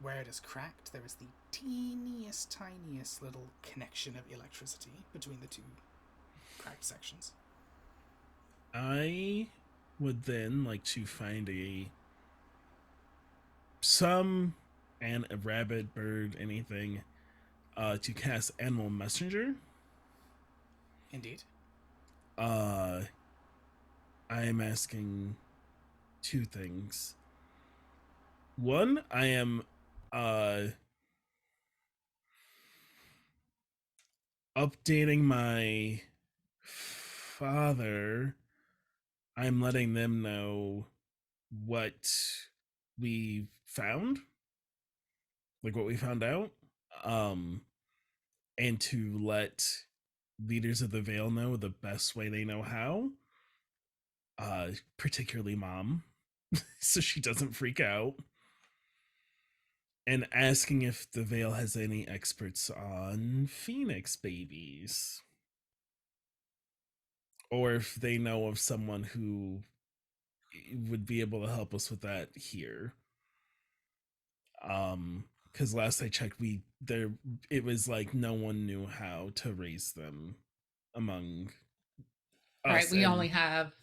where it is cracked, there is the tiniest little connection of electricity between the two cracked sections. I would then like to find a rabbit, bird, anything, to cast Animal Messenger. Indeed. I am asking two things. One, I am updating my father. I'm letting them know what we found, like what we found out, and to let leaders of the Veil know the best way they know how, particularly mom, so she doesn't freak out, and asking if the Veil has any experts on Phoenix babies, or if they know of someone who would be able to help us with that here. Because last I checked, it was like no one knew how to raise them among us. Right, we and- only have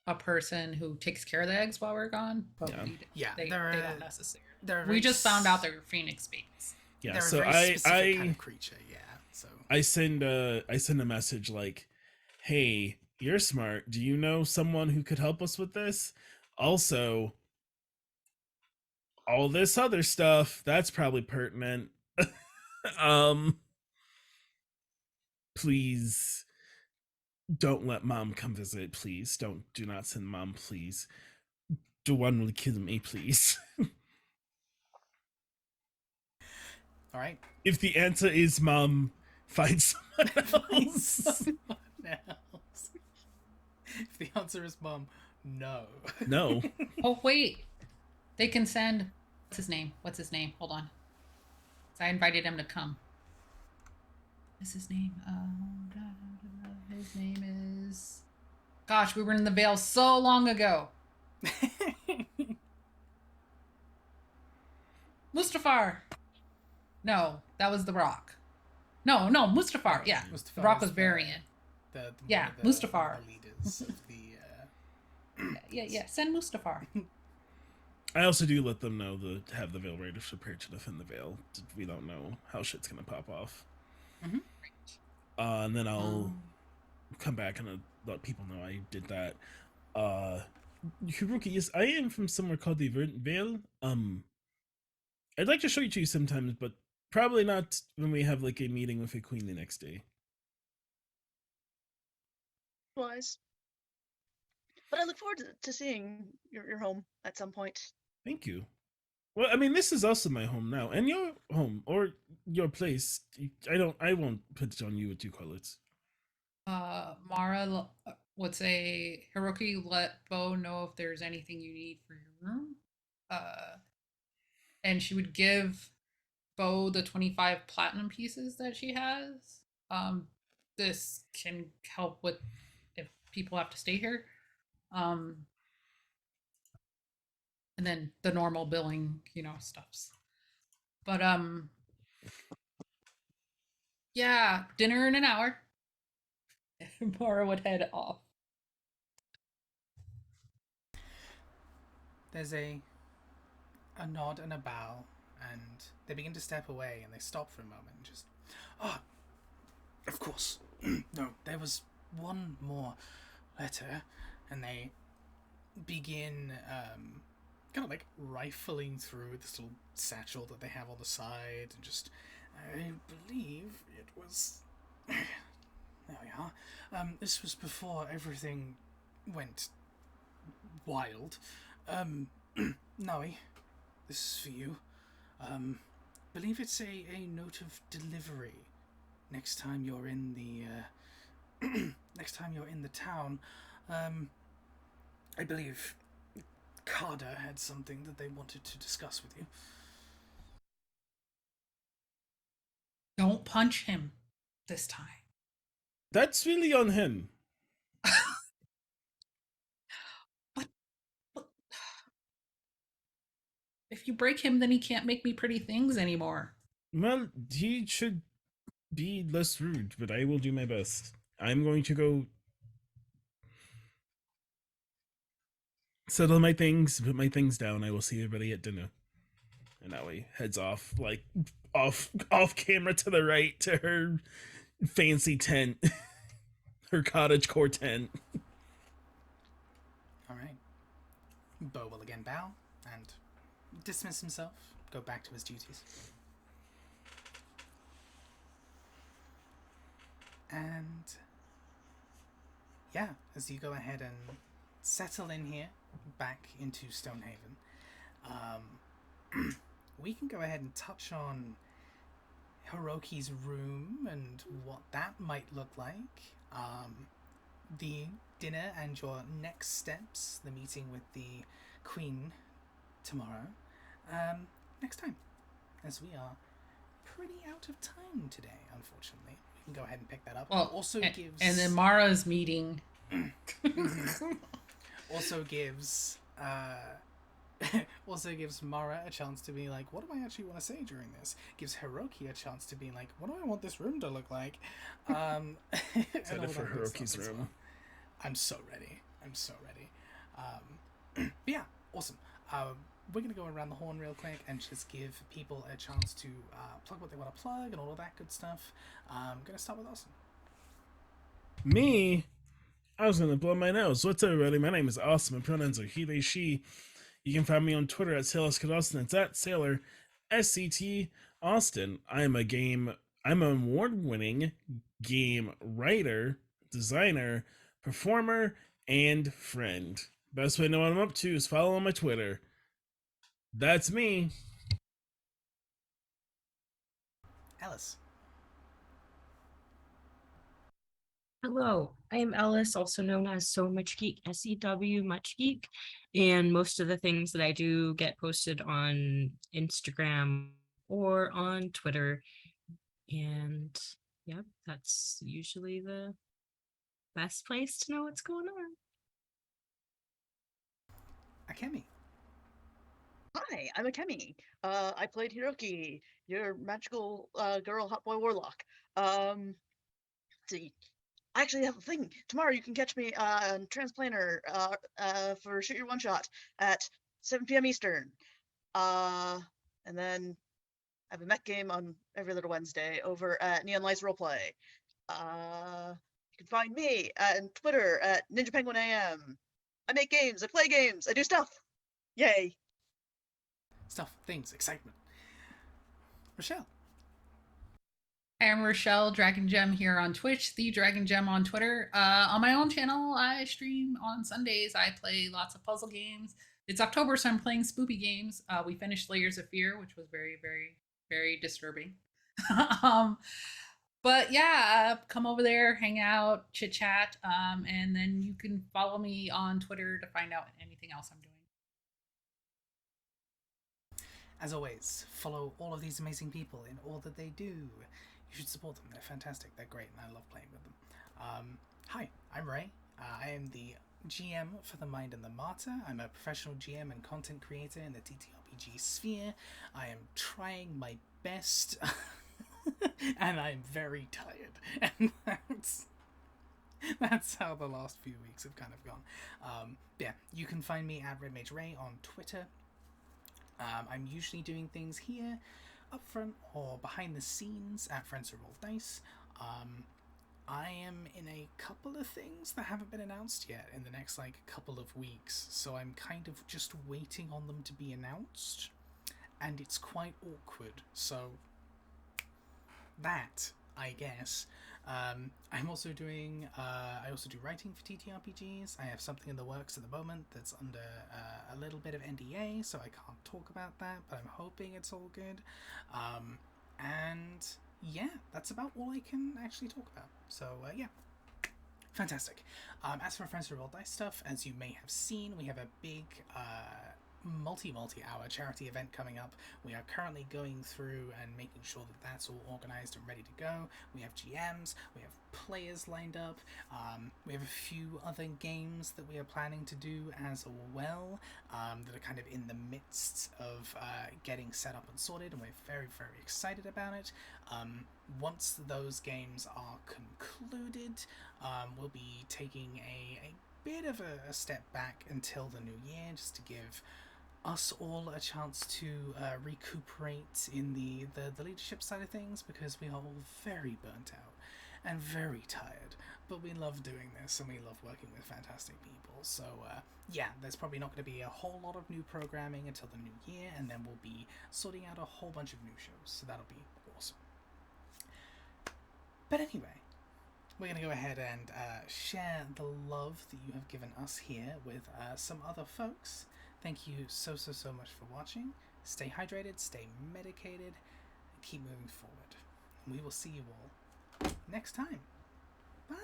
a person who takes care of the eggs while we're gone, but Yeah. Yeah, they they're don't necessarily. they're We just found out they're Phoenix babies. yeah. They're So a very I specific kind of creature. Yeah. So I send a message like, "Hey, you're smart. Do you know someone who could help us with this? Also, all this other stuff that's probably pertinent. Please don't let mom come visit. Please do not send mom. Please, the one will kill me. Please." all right. If the answer is mom, find someone else. Someone else. If the answer is mom, no. No. Oh wait, they can send. What's his name? Hold on. So I invited him to come. What's his name? His name is. Gosh, we were in the Veil so long ago. Mustafar. No, that was the Rock. No, Mustafar. Yeah, Mustafar the Rock is was the- Varian. The Yeah, one of the Mustafar. leaders of the. Yeah. Send Mustafar. I also do let them know to have the Veil Raiders prepared to defend the Veil. We don't know how shit's gonna pop off. Mhm. And then I'll Um, come back and let people know I did that. Hiroki, yes, I am from somewhere called the Veil. I'd like to show it to you sometimes, but probably not when we have like a meeting with a queen the next day. Wise. But I look forward to seeing your home at some point. Thank you. Well, I mean, this is also my home now, and your home or your place. I won't put it on you what you call it. Mara would say, Hiroki, let Bo know if there's anything you need for your room. And she would give Bo the 25 platinum pieces that she has. This can help with if people have to stay here. And then the normal billing, stuffs. But yeah, dinner in an hour. Mara would head off. There's a nod and a bow, and they begin to step away, and they stop for a moment and just, of course. No, there was one more letter, and they begin kind of like rifling through this little satchel that they have on the side, and just, I believe it was. There we are. This was before everything went wild. Noe, this is for you. Believe it's a note of delivery. Next time you're in the next time you're in the town, I believe Carter had something that they wanted to discuss with you. Don't punch him this time. That's really on him. But if you break him, then he can't make me pretty things anymore. Well, he should be less rude, but I will do my best. I'm going to go settle my things, put my things down. I will see everybody at dinner. And now he heads off, like off camera to the right to her fancy tent, her cottage core tent. All right. Bo will again bow and dismiss himself, go back to his duties. And yeah, as you go ahead and settle in here, back into Stonehaven, we can go ahead and touch on Hiroki's room and what that might look like. The dinner and your next steps, the meeting with the Queen tomorrow, next time, as we are pretty out of time today, unfortunately. We can go ahead and pick that up. Well, also gives and then Mara's meeting. also gives also gives Mara a chance to be like, what do I actually want to say during this? Gives Hiroki a chance to be like, what do I want this room to look like? Excited for Hiroki's room. Well. I'm so ready. But yeah, awesome. We're going to go around the horn real quick and just give people a chance to plug what they want to plug and all of that good stuff. I'm going to start with Austin. Me? I was going to blow my nose. What's up, everybody? My name is Austin. My pronouns are he, they, she. You can find me on Twitter at SailorScottAustin. It's at Sailor SCT Austin. I'm an award-winning game writer, designer, performer, and friend. Best way to know what I'm up to is follow on my Twitter. That's me. Alice. Hello, I am Ellis, also known as So Much Geek, SEW Much Geek, and most of the things that I do get posted on Instagram or on Twitter, and yep, that's usually the best place to know what's going on. Akemi. Hi, I'm Akemi. I played Hiroki, your magical girl hot boy warlock. Let's see. I actually have a thing. Tomorrow you can catch me on Transplanter for Shoot Your One Shot at 7 p.m. Eastern. And then I have a mech game on every little Wednesday over at Neon Lights Roleplay. You can find me on Twitter at Ninja Penguin AM. I make games, I play games, I do stuff. Yay. Stuff, things, excitement. Rochelle. I'm Rochelle Dragon Gem here on Twitch, the Dragon Gem on Twitter. On my own channel, I stream on Sundays. I play lots of puzzle games. It's October, so I'm playing spoopy games. We finished Layers of Fear, which was very, very, very disturbing. But yeah, come over there, hang out, chit chat, and then you can follow me on Twitter to find out anything else I'm doing. As always, follow all of these amazing people in all that they do. You should support them. They're fantastic. They're great, and I love playing with them. Hi, I'm Ray. I am the GM for The Mind and the Martyr. I'm a professional GM and content creator in the TTRPG sphere. I am trying my best, and I'm very tired. And that's how the last few weeks have kind of gone. Yeah, you can find me at RedMageRay on Twitter. I'm usually doing things here up front or behind the scenes at Friends Who Roll Dice. I am in a couple of things that haven't been announced yet in the next couple of weeks, so I'm kind of just waiting on them to be announced, and it's quite awkward, so that, I guess. I'm also doing I also do writing for TTRPGs. I have something in the works at the moment that's under a little bit of NDA, so I can't talk about that, but I'm hoping it's all good. And yeah, that's about all I can actually talk about. So yeah, fantastic. As for Friends Who Roll Dice stuff, as you may have seen, we have a big multi-hour charity event coming up. We are currently going through and making sure that that's all organized and ready to go. We have GMs, we have players lined up, we have a few other games that we are planning to do as well, that are kind of in the midst of getting set up and sorted, and we're very, very excited about it. Once those games are concluded, we'll be taking a bit of a step back until the new year, just to give us all a chance to recuperate in the leadership side of things, because we are all very burnt out and very tired. But we love doing this, and we love working with fantastic people. So yeah, there's probably not going to be a whole lot of new programming until the new year, and then we'll be sorting out a whole bunch of new shows. So that'll be awesome. But anyway, we're going to go ahead and share the love that you have given us here with some other folks. Thank you so much for watching. Stay hydrated, stay medicated, and keep moving forward. We will see you all next time. Bye!